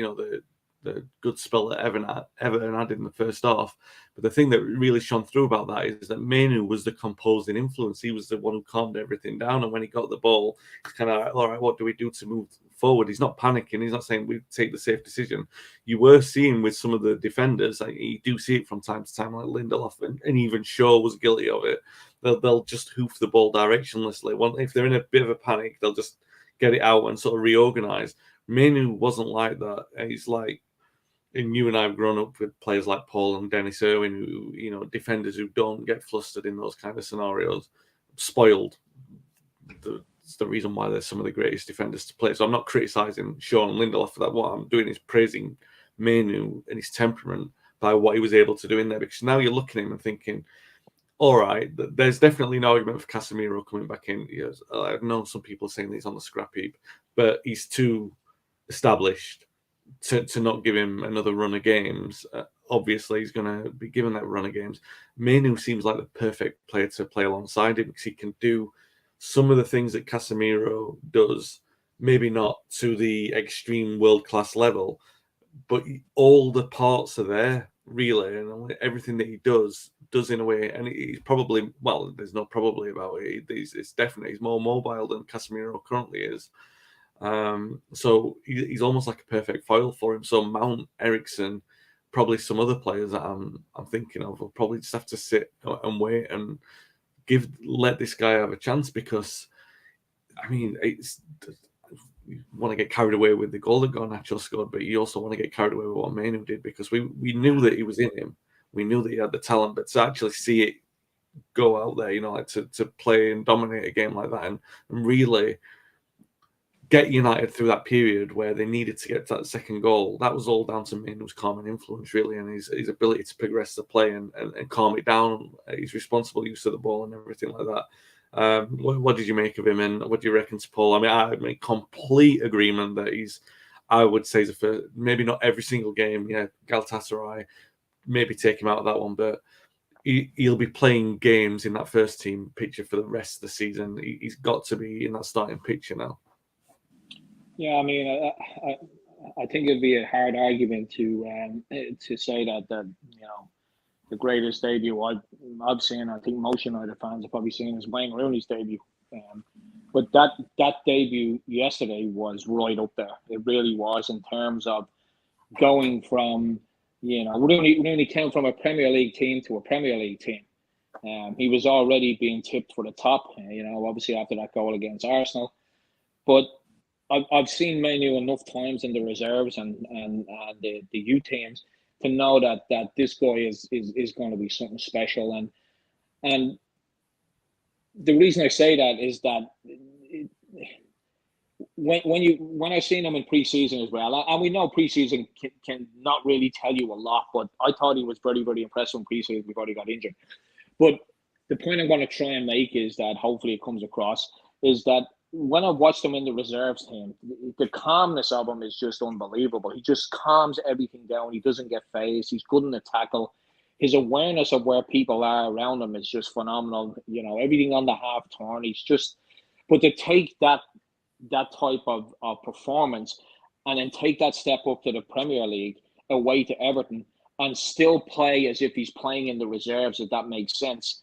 Speaker 1: the good spell that Everton had in the first half. But the thing that really shone through about that is that Manu was the composing influence. He was the one who calmed everything down. And when he got the ball, he's kind of like, all right, what do we do to move forward? He's not panicking. He's not saying we take the safe decision. You were seeing with some of the defenders, like you do see it from time to time, like Lindelof and even Shaw was guilty of it. They'll just hoof the ball directionlessly. If they're in a bit of a panic, they'll just get it out and sort of reorganize. Manu wasn't like that. He's like, and you and I have grown up with players like Paul and Dennis Irwin, who, defenders who don't get flustered in those kind of scenarios, spoiled. It's the reason why they're some of the greatest defenders to play. So I'm not criticising Shaw and Lindelof for that. What I'm doing is praising Manu and his temperament by what he was able to do in there. Because now you're looking at him and thinking, all right, there's definitely an argument for Casemiro coming back in. I know some people saying that he's on the scrap heap, but he's too established to not give him another run of games. Obviously, he's going to be given that run of games. Manu seems like the perfect player to play alongside him because he can do some of the things that Casemiro does, maybe not to the extreme world-class level, but all the parts are there, really, and everything that he does in a way, and he's probably, well, there's no probably about it, it's definitely, he's more mobile than Casemiro currently is. So he's almost like a perfect foil for him. So Mount, Ericsson, probably some other players that I'm thinking of will probably just have to sit and wait and let this guy have a chance, because I mean, you want to get carried away with the goal that Garnacho scored, but you also want to get carried away with what Manu did, because we knew that he was in him. We knew that he had the talent, but to actually see it go out there, like to play and dominate a game like that and really get United through that period where they needed to get to that second goal, that was all down to Manu's calming influence, really, and his ability to progress the play and calm it down, his responsible use of the ball and everything like that. What did you make of him, and what do you reckon to Paul? I mean, I'm in complete agreement that I would say, maybe not every single game, Galatasaray, maybe take him out of that one, but he'll be playing games in that first team picture for the rest of the season. He's got to be in that starting picture now.
Speaker 3: Yeah, I mean, I think it'd be a hard argument to say that the greatest debut I've seen. I think most United fans have probably seen is Wayne Rooney's debut. But that debut yesterday was right up there. It really was, in terms of going from, Rooney came from a Premier League team to a Premier League team. He was already being tipped for the top, obviously after that goal against Arsenal. But I've seen Manu enough times in the reserves and the youth teams to know that this guy is going to be something special. And the reason I say that is that when I seen him in preseason as well, and we know preseason can not really tell you a lot, but I thought he was very, very impressive in preseason before he got injured. But the point I'm going to try and make is that, hopefully it comes across, is that when I watched him in the reserves team, the calmness of him is just unbelievable. He just calms everything down. He doesn't get phased. He's good in the tackle. His awareness of where people are around him is just phenomenal. Everything on the half turn. But to take that type of performance and then take that step up to the Premier League away to Everton and still play as if he's playing in the reserves, if that makes sense.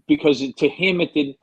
Speaker 3: Because to him it didn't,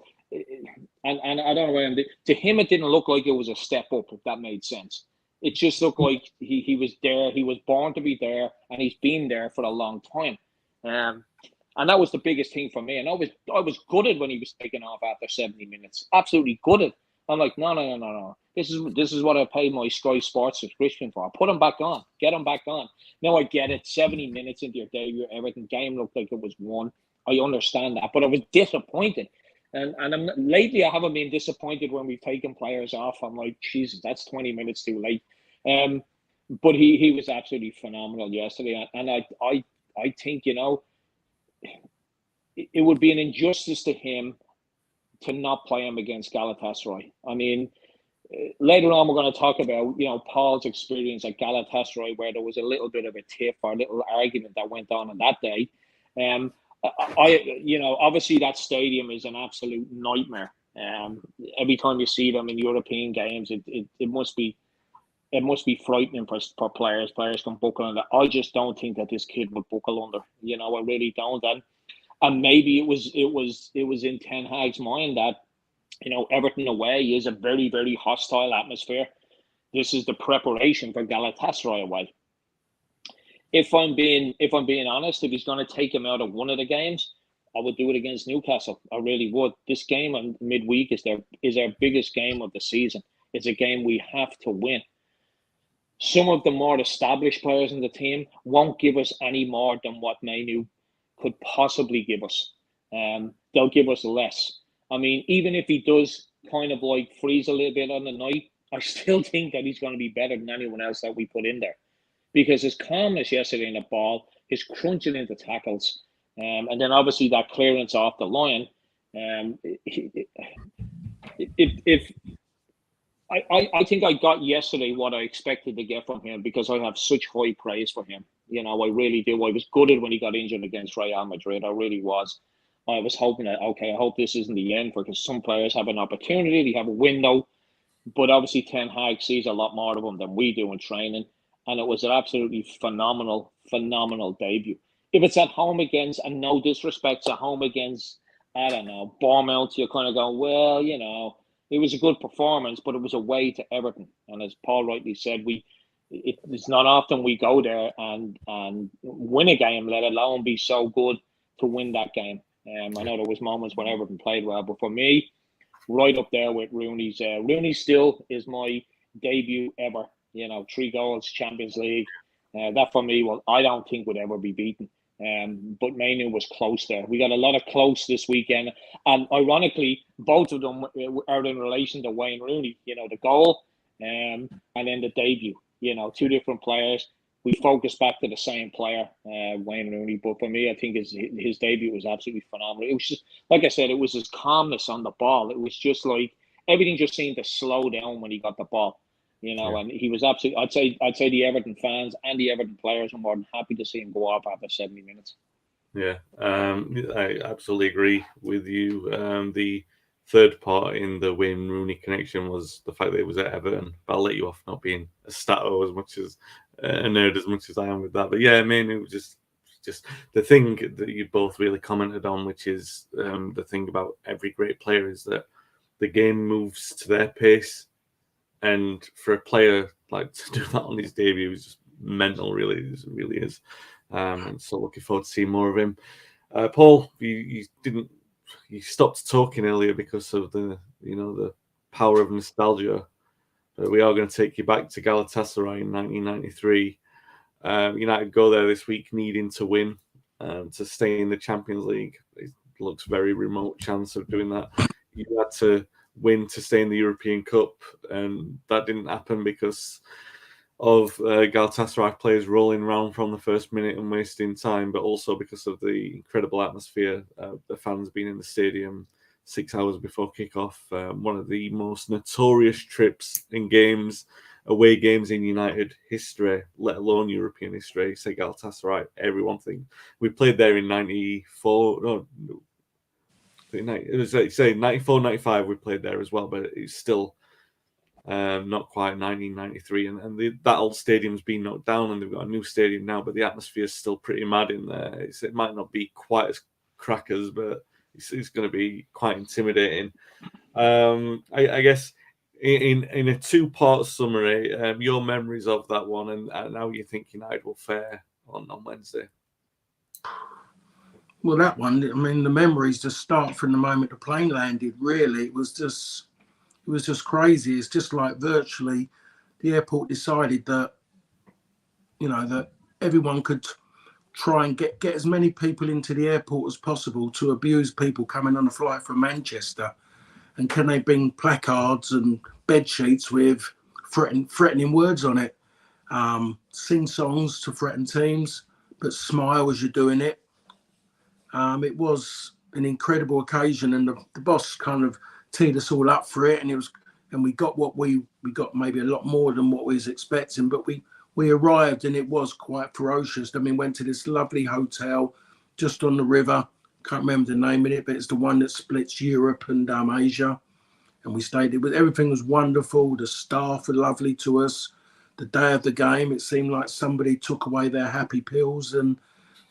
Speaker 3: and I don't know where to him it didn't look like it was a step up, if that made sense. It just looked like he was there. He was born to be there, and he's been there for a long time. And that was the biggest thing for me. And I was gutted when he was taken off after 70 minutes. Absolutely gutted. I'm like, no. This is what I paid my Sky Sports subscription for. Put him back on. Get him back on. Now I get it. 70 minutes into your debut, Everton game looked like it was won. I understand that, but I was disappointed. And lately I haven't been disappointed when we've taken players off. I'm like, Jesus, that's 20 minutes too late. But he was absolutely phenomenal yesterday. And I think, it would be an injustice to him to not play him against Galatasaray. I mean, later on we're going to talk about, Paul's experience at Galatasaray, where there was a little bit of a tiff or a little argument that went on that day. Obviously that stadium is an absolute nightmare. Every time you see them in European games, it must be frightening for players. Players can buckle under. I just don't think that this kid would buckle under. I really don't. And maybe it was in Ten Hag's mind that, Everton away is a very, very hostile atmosphere. This is the preparation for Galatasaray away. If I'm being honest, if he's going to take him out of one of the games, I would do it against Newcastle. I really would. This game on midweek is our biggest game of the season. It's a game we have to win. Some of the more established players in the team won't give us any more than what Manu could possibly give us. They'll give us less. I mean, even if he does kind of like freeze a little bit on the night, I still think that he's going to be better than anyone else that we put in there. Because his calmness yesterday in the ball, his crunching into tackles, and then obviously that clearance off the line. I think I got yesterday what I expected to get from him, because I have such high praise for him. I really do. I was gutted when he got injured against Real Madrid. I really was. I was hoping that, okay, I hope this isn't the end, because some players have an opportunity, they have a window, but obviously Ten Hag sees a lot more of them than we do in training. And it was an absolutely phenomenal debut. If it's at home against, and no disrespect, at home against, I don't know, Bournemouth, you're kind of going, well, it was a good performance, but it was away to Everton. And as Paul rightly said, it's not often we go there and win a game, let alone be so good to win that game. I know there was moments when Everton played well, but for me, right up there with Rooney's. Rooney still is my debut ever. 3 goals, Champions League. That for me, I don't think would ever be beaten. But Manu was close there. We got a lot of close this weekend. And ironically, both of them are in relation to Wayne Rooney. The goal and then the debut. 2 different players. We focus back to the same player, Wayne Rooney. But for me, I think his debut was absolutely phenomenal. It was just, like I said, it was his calmness on the ball. It was just like everything just seemed to slow down when he got the ball. And he was absolutely, I'd say the Everton fans and the Everton players are more than happy to see him go off after 70 minutes.
Speaker 1: Yeah, I absolutely agree with you. The third part in the Wayne Rooney connection was the fact that it was at Everton. But I'll let you off not being a stato as much as a nerd as much as I am with that. But yeah, I mean, it was just just the thing that you both really commented on, which is the thing about every great player is that the game moves to their pace, and for a player like to do that on his debut is just mental. Really, it really is. And so looking forward to seeing more of him. Paul, you stopped talking earlier because of the power of nostalgia. But we are going to take you back to Galatasaray in 1993. United go there this week needing to win to stay in the Champions League. It looks very remote chance of doing that. You had to win to stay in the European Cup, and that didn't happen because of Galatasaray players rolling around from the first minute and wasting time, but also because of the incredible atmosphere, the fans being in the stadium 6 hours before kickoff. One of the most notorious trips in away games in United history, let alone European history. Say Galatasaray, everyone thinks we played there in 94. No, it was like say 94, 95. We played there as well, but it's still not quite 1993. And that old stadium's been knocked down, and they've got a new stadium now. But the atmosphere is still pretty mad in there. It might not be quite as crackers, but it's going to be quite intimidating. I guess in a two-part summary, your memories of that one and how you think United will fare on Wednesday.
Speaker 2: Well, that one, I mean, the memories just start from the moment the plane landed. Really, it was just crazy. It's just like virtually the airport decided that that everyone could try and get as many people into the airport as possible to abuse people coming on a flight from Manchester. And can they bring placards and bed sheets with threatening words on it? Sing songs to threaten teams, but smile as you're doing it. It was an incredible occasion, and the boss kind of teed us all up for it, and we got what we got, maybe a lot more than what we was expecting, but we arrived and it was quite ferocious. I mean, went to this lovely hotel just on the river. Can't remember the name of it, but it's the one that splits Europe and Asia. And we stayed. Everything was wonderful. The staff were lovely to us. The day of the game, it seemed like somebody took away their happy pills and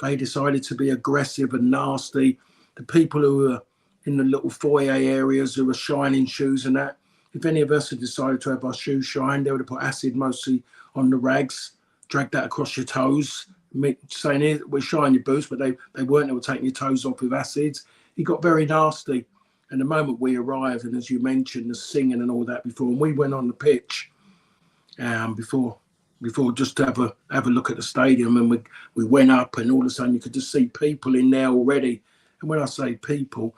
Speaker 2: they decided to be aggressive and nasty. The people who were in the little foyer areas who were shining shoes and that, if any of us had decided to have our shoes shined, they would have put acid mostly on the rags, dragged that across your toes, saying, we're shining your boots, but they weren't. They were taking your toes off with acids. It got very nasty. And the moment we arrived, and as you mentioned, the singing and all that before, and we went on the pitch before just to have a look at the stadium, and we went up, and all of a sudden you could just see people in there already. And when I say people,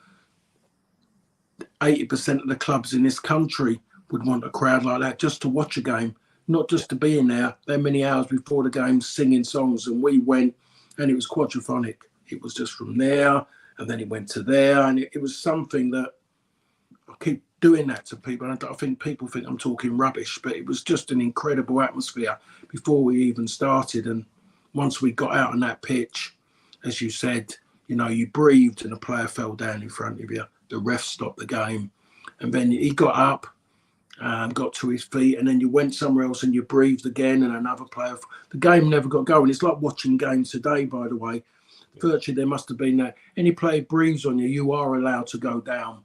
Speaker 2: 80% of the clubs in this country would want a crowd like that just to watch a game, not just to be in there that many hours before the game singing songs. And we went, and it was quadraphonic. It was just from there, and then it went to there, and it was something that I keep doing that to people. And I think people think I'm talking rubbish, but it was just an incredible atmosphere before we even started. And once we got out on that pitch, as you said, you breathed and a player fell down in front of you. The ref stopped the game, and then he got up, got to his feet, and then you went somewhere else and you breathed again, and another player. The game never got going. It's like watching games today, by the way. Virtually, there must have been that any player breathes on you, you are allowed to go down.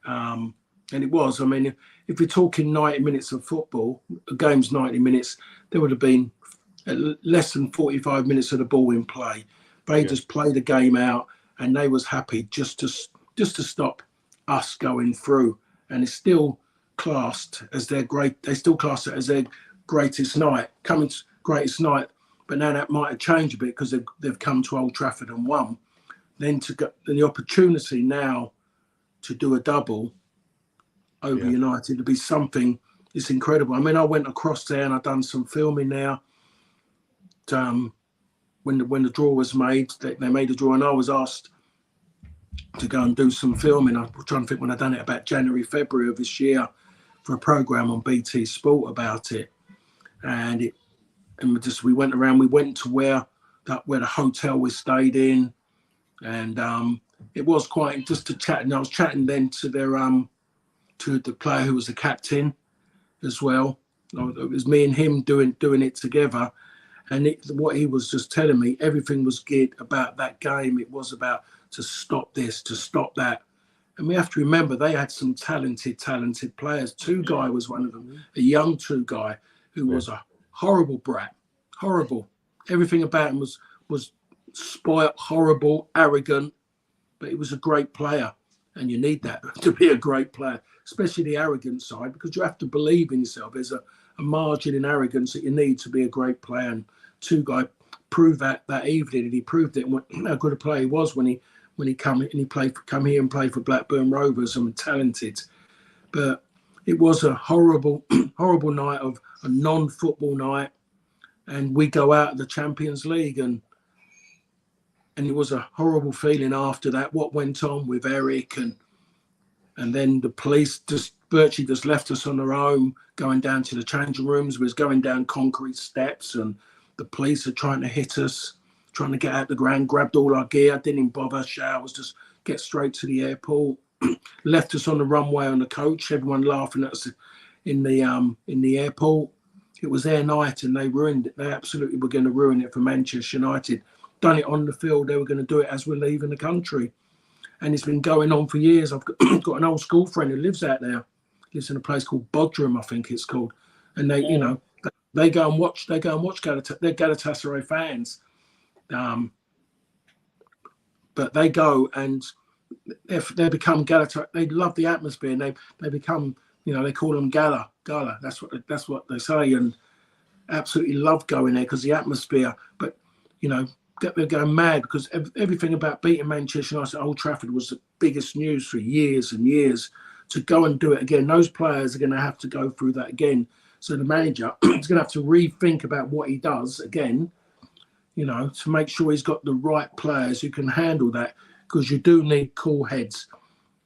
Speaker 2: And it was. I mean, if you're talking 90 minutes of football, a game's 90 minutes, there would have been less than 45 minutes of the ball in play. They just played the game out, and they was happy just to stop us going through. And it's still classed as their they still class it as their greatest night, greatest night. But now that might have changed a bit because they've come to Old Trafford and won. Then the opportunity now to do a double over United to be something, it's incredible. I mean, I went across there and I've done some filming there. When the draw was made, they made a draw, and I was asked to go and do some filming. I was trying to think when I done it, about January, February of this year, for a programme on BT Sport about it. And we went around. We went to where the hotel we stayed in, and it was quite just to chat. And I was chatting then to the player who was the captain as well. It was me and him doing it together, And what he was just telling me, everything was geared about that game. It was about to stop this, to stop that. And we have to remember they had some talented players. Guy was one of them, a young Guy who was a horrible brat, horrible. Everything about him was spoilt, horrible, arrogant, but he was a great player. And you need that to be a great player, especially the arrogant side, because you have to believe in yourself. There's a margin in arrogance that you need to be a great player. And Guy proved that evening, and he proved it how good a player he was when he come here and played for Blackburn Rovers and talented. But it was a horrible night of a non-football night, and we go out of the Champions League, and it was a horrible feeling after that. What went on with Eric, and then the police virtually just left us on our own, going down to the changing rooms. We was going down concrete steps, and the police are trying to hit us, trying to get out the ground, grabbed all our gear, didn't even bother showers, just get straight to the airport. Left us on the runway on the coach, everyone laughing at us in the airport. It was their night, and they ruined it. They absolutely were going to ruin it for Manchester United. Done it on the field. They were going to do it as we're leaving the country. And it's been going on for years. I've got an old school friend who lives out there. Lives in a place called Bodrum, I think it's called. And they, they go and watch. They're Galatasaray fans. But they go and they become Galatasaray. They love the atmosphere, and they become, they call them Gala. That's what they say, and absolutely love going there because the atmosphere. But they're going mad because everything about beating Manchester United at Old Trafford was the biggest news for years and years. To go and do it again, those players are going to have to go through that again. So the manager is going to have to rethink about what he does again, to make sure he's got the right players who can handle that, because you do need cool heads.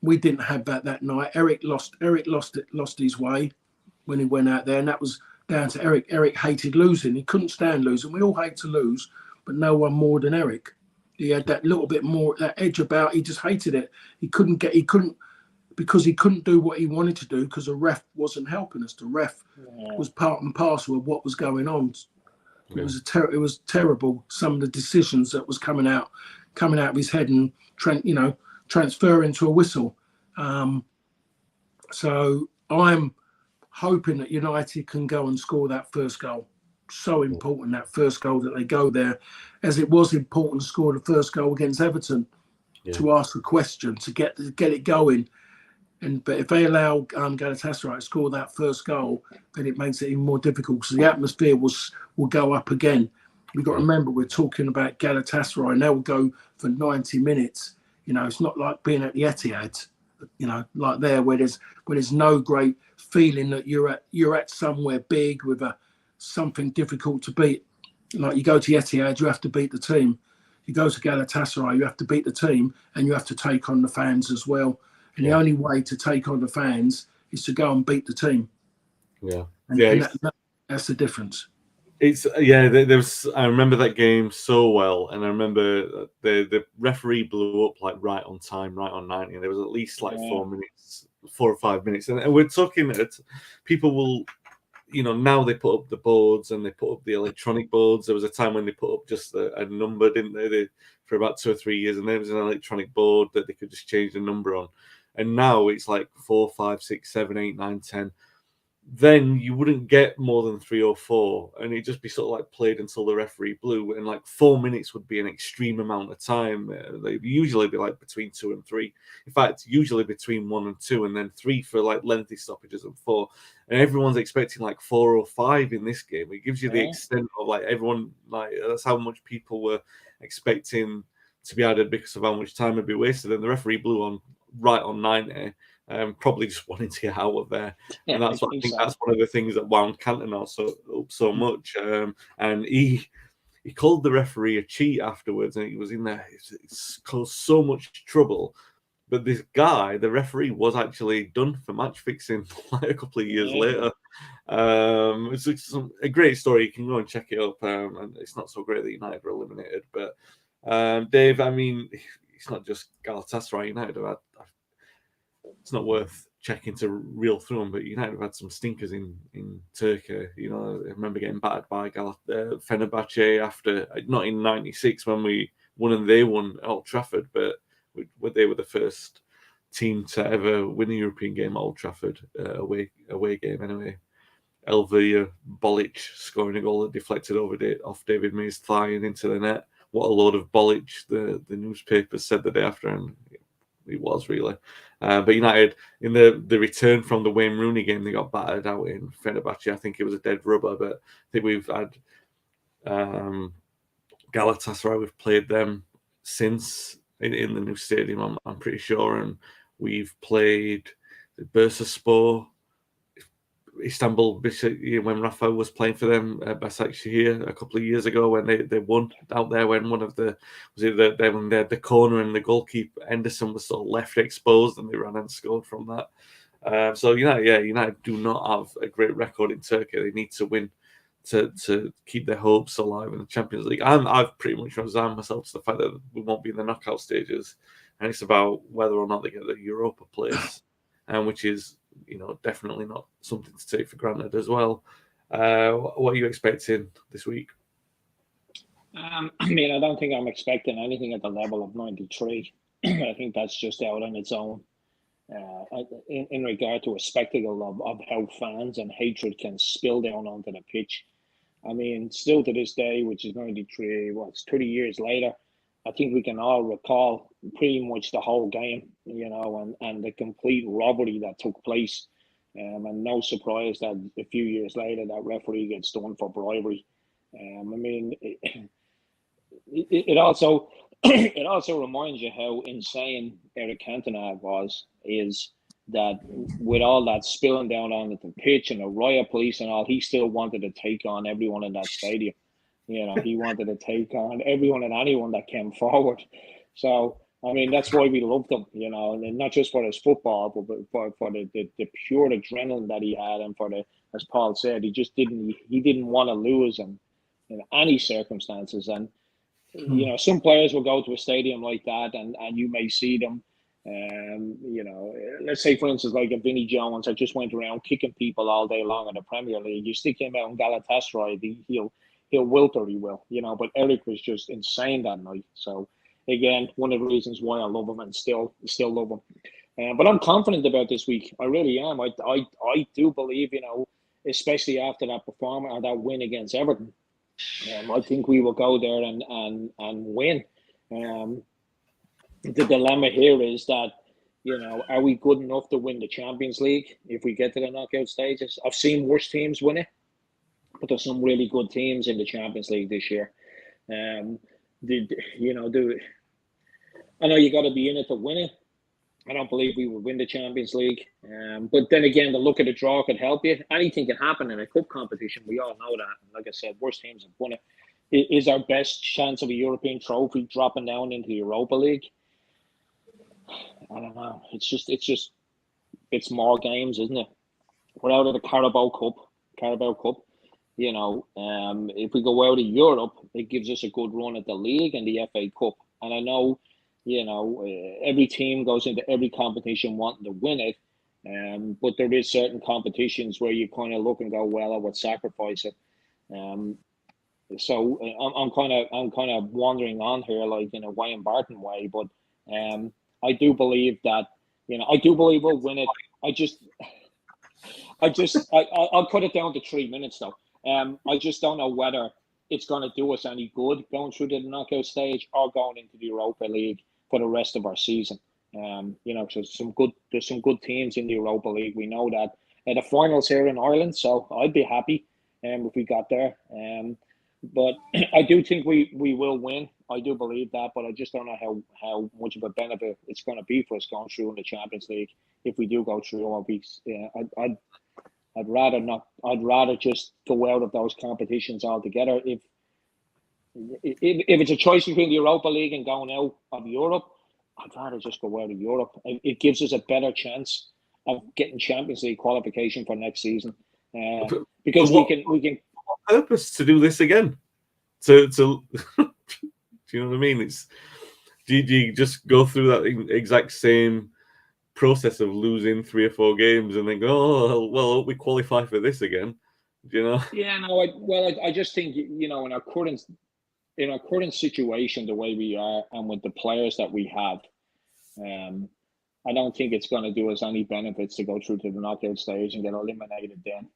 Speaker 2: We didn't have that night. Eric lost his way when he went out there, and that was down to Eric. Eric hated losing. He couldn't stand losing. We all hate to lose, but no one more than Eric. He had that little bit more, that edge about. He just hated it. Because he couldn't do what he wanted to do because the ref wasn't helping us. The ref was part and parcel of what was going on. Yeah. It was terrible. Some of the decisions that was coming out of his head and transferring to a whistle. So I'm hoping that United can go and score that first goal. So important, that first goal, that they go there, as it was important to score the first goal against Everton, to ask a question, to get it going. But if they allow Galatasaray to score that first goal, then it makes it even more difficult because the atmosphere will go up again. We've got to remember we're talking about Galatasaray, and they'll go for 90 minutes. It's not like being at the Etihad, like there where there's no great feeling that you're at somewhere big with something difficult to beat. Like you go to Etihad, you have to beat the team. You go to Galatasaray, you have to beat the team, and you have to take on the fans as well. And the only way to take on the fans is to go and beat the team.
Speaker 1: Yeah,
Speaker 2: and that's the difference.
Speaker 1: There was. I remember that game so well, and I remember the referee blew up like right on time, right on 90. And there was at least like 4 or 5 minutes, and we're talking at people will. Now they put up the boards and they put up the electronic boards. There was a time when they put up just a number, didn't they? For about 2 or 3 years, and there was an electronic board that they could just change the number on. And now it's like 4, 5, 6, 7, 8, 9, 10. Then you wouldn't get more than 3 or 4, and it'd just be sort of like played until the referee blew. And like 4 minutes would be an extreme amount of time. They'd usually be like between 2 and 3. In fact, usually between 1 and 2, and then 3 for like lengthy stoppages and 4. And everyone's expecting like 4 or 5 in this game. It gives you the extent of like everyone, like that's how much people were expecting to be added because of how much time would be wasted. And the referee blew on right on 90. Probably just wanting to get out of there, and that's what I think. That's one of the things that wound Cantona up so much. And he called the referee a cheat afterwards, and he was in there. It's caused so much trouble. But this guy, the referee, was actually done for match fixing like a couple of years later. It's a great story. You can go and check it up. And it's not so great that United were eliminated, but Dave, I mean, it's not just Galatasaray United. It's not worth checking to reel through them. But United have had some stinkers in Turkey. You know, I remember getting battered by Fenerbahce after, not in '96 when we won and they won at Old Trafford, but they were the first team to ever win a European game at Old Trafford, away game anyway. Elvir Bolic scoring a goal that deflected off David May's thigh and into the net. What a load of Bolic, the newspapers said the day after, and it was really. But United, in the return from the Wayne Rooney game, they got battered out in Fenerbahce. I think it was a dead rubber, but I think we've had Galatasaray. We've played them since in the new stadium, I'm pretty sure, and we've played Bursaspor, Istanbul, when Rafa was playing for them, Başakşehir a couple of years ago when they won out there, when one of the when they had the corner and the goalkeeper Henderson was sort of left exposed and they ran and scored from that. So United do not have a great record in Turkey. They need to win to keep their hopes alive in the Champions League. And I've pretty much resigned myself to the fact that we won't be in the knockout stages, and it's about whether or not they get the Europa place, which is, definitely not something to take for granted as well. What are you expecting this week?
Speaker 3: I don't think I'm expecting anything at the level of 93. I think that's just out on its own. In regard to a spectacle of how fans and hatred can spill down onto the pitch. Still to this day, which is 93, 30 years later, I think we can all recall pretty much the whole game, and the complete robbery that took place. And no surprise that a few years later that referee gets done for bribery. It also it also reminds you how insane Eric Cantona is that with all that spilling down onto the pitch and the riot police and all, he still wanted to take on everyone in that stadium. He wanted to take on everyone and anyone that came forward. So, that's why we loved him, and not just for his football, but for the pure adrenaline that he had, and for as Paul said, he didn't want to lose in any circumstances. And, some players will go to a stadium like that and you may see them, let's say, for instance, like a Vinnie Jones that just went around kicking people all day long in the Premier League. You stick him out in Galatasaray, he'll wilt or he will, but Eric was just insane that night. So again, one of the reasons why I love him and still love him. But I'm confident about this week. I really am. I do believe, especially after that performance or that win against Everton, I think we will go there and win. The dilemma here is that, are we good enough to win the Champions League if we get to the knockout stages? I've seen worse teams win it, but there's some really good teams in the Champions League this year. I know you got to be in it to win it. I don't believe we will win the Champions League. But then again, the look of the draw could help you. Anything can happen in a cup competition. We all know that. Like I said, worst teams have won it. Is our best chance of a European trophy dropping down into the Europa League? I don't know. It's more games, isn't it? We're out of the Carabao Cup. If we go out of Europe, it gives us a good run at the league and the FA Cup. And I know, every team goes into every competition wanting to win it. But there is certain competitions where you kind of look and go, well, I would sacrifice it. So I'm kind of wandering on here, like in a Wayne Barton way. But I do believe that, I do believe we'll win it. I'll cut it down to 3 minutes though. I just don't know whether it's going to do us any good going through the knockout stage or going into the Europa League for the rest of our season. So there's some good teams in the Europa League. We know that. The finals here in Ireland, so I'd be happy if we got there. But I do think we will win. I do believe that, but I just don't know how much of a benefit it's going to be for us going through in the Champions League if we do go through. I'd rather not. I'd rather just go out of those competitions altogether. If it's a choice between the Europa League and going out of Europe, I'd rather just go out of Europe. It gives us a better chance of getting Champions League qualification for next season, because we can.
Speaker 1: Purpose to do this again? To do you know what I mean? Do you just go through that exact same process of losing 3 or 4 games and then go, oh, well, I hope we qualify for this again. Do you know?
Speaker 3: Yeah, no. I just think, you know, in our current situation, the way we are, and with the players that we have, I don't think it's going to do us any benefits to go through to the knockout stage and get eliminated then.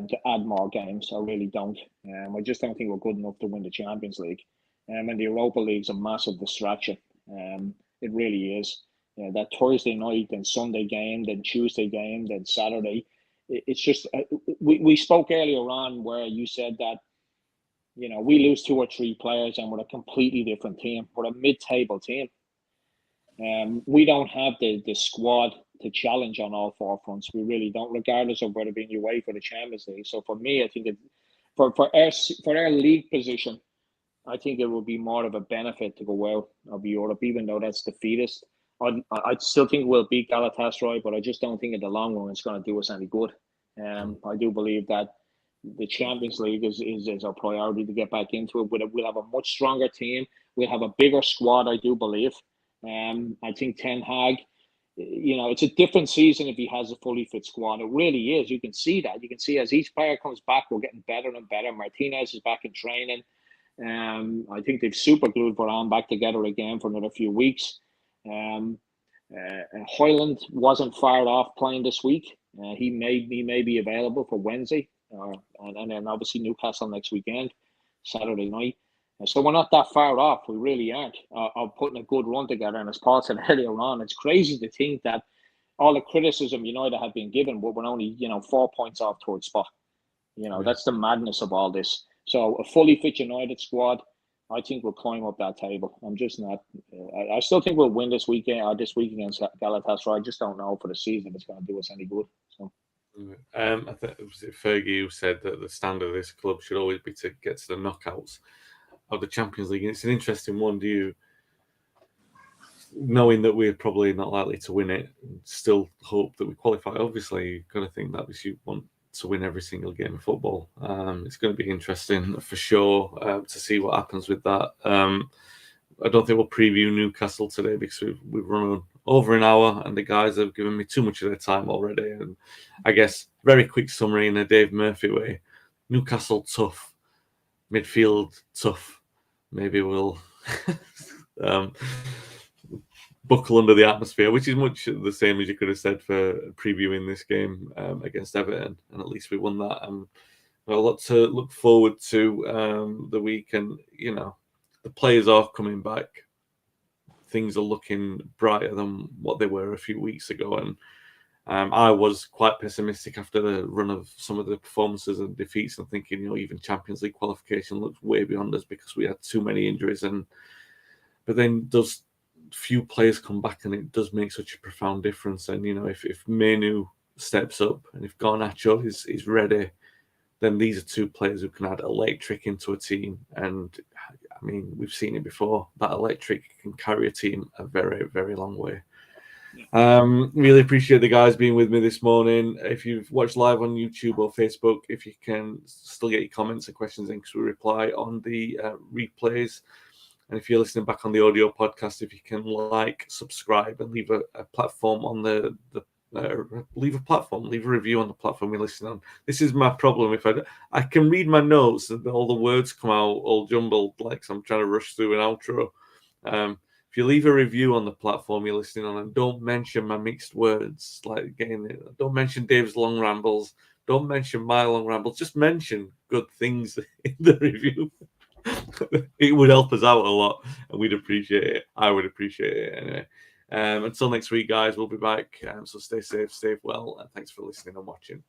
Speaker 3: To add more games, I really don't. I just don't think we're good enough to win the Champions League. And the Europa League's a massive distraction. It really is. That Thursday night, then Sunday game, then Tuesday game, then Saturday. It's just we spoke earlier on where you said that, you know, we lose 2 or 3 players and we're a completely different team. We're a mid-table team. We don't have the squad to challenge on all 4 fronts. We really don't, regardless of whether being away for the Champions League. So for me, I think for our league position, I think it would be more of a benefit to go out of Europe, even though that's defeatist. I still think we'll beat Galatasaray, but I just don't think in the long run it's going to do us any good. I do believe that the Champions League is our priority to get back into it. We'll have a much stronger team. We'll have a bigger squad, I do believe. I think Ten Hag, you know, it's a different season if he has a fully fit squad. It really is. You can see that. You can see as each player comes back, we're getting better and better. Martinez is back in training. I think they've super glued Varane back together again for another few weeks. Højlund wasn't fired off playing this week. He may be available for Wednesday, and then obviously Newcastle next weekend, Saturday night. So we're not that far off. We really aren't of putting a good run together. And as Paul said earlier on, it's crazy to think that all the criticism United have been given, but we're only 4 points off towards spot. You know, that's the madness of all this. So a fully fit United squad, I think we'll climb up that table. I'm just not. I still think we'll win this weekend or this week against Galatasaray. I just don't know for the season if it's going to do us any good. So.
Speaker 1: I think it was Fergie who said that the standard of this club should always be to get to the knockouts of the Champions League. And it's an interesting one. Do you, knowing that we're probably not likely to win it, still hope that we qualify? Obviously, you've got to think that you want to win every single game of football. It's going to be interesting for sure to see what happens with that. I don't think we'll preview Newcastle today because we've run over an hour and the guys have given me too much of their time already. And I guess very quick summary in a Dave Murphy way: Newcastle tough, midfield tough. Maybe we'll buckle under the atmosphere, which is much the same as you could have said for previewing this game against Everton, and at least we won that. A lot to look forward to the week, and you know, the players are coming back. Things are looking brighter than what they were a few weeks ago, and I was quite pessimistic after the run of some of the performances and defeats, and thinking, you know, even Champions League qualification looks way beyond us because we had too many injuries. But then those few players come back, and it does make such a profound difference. And you know, if Menu steps up and if Garnacho is ready, then these are 2 players who can add electric into a team. And I mean, we've seen it before. That electric can carry a team a very, very long way. Really appreciate the guys being with me this morning. If you've watched live on YouTube or Facebook, if you can still get your comments and questions in, because we reply on the replays. And if you're listening back on the audio podcast, if you can like, subscribe, and leave a platform on leave a review on the platform you're listening on. This is my problem. If I can read my notes and all the words come out all jumbled, like I'm trying to rush through an outro. If you leave a review on the platform you're listening on, and don't mention my mixed words, like don't mention Dave's long rambles, don't mention my long rambles, just mention good things in the review. It would help us out a lot, and we'd appreciate it. I would appreciate it anyway. Until next week, guys, we'll be back. So stay safe, stay well, and thanks for listening and watching.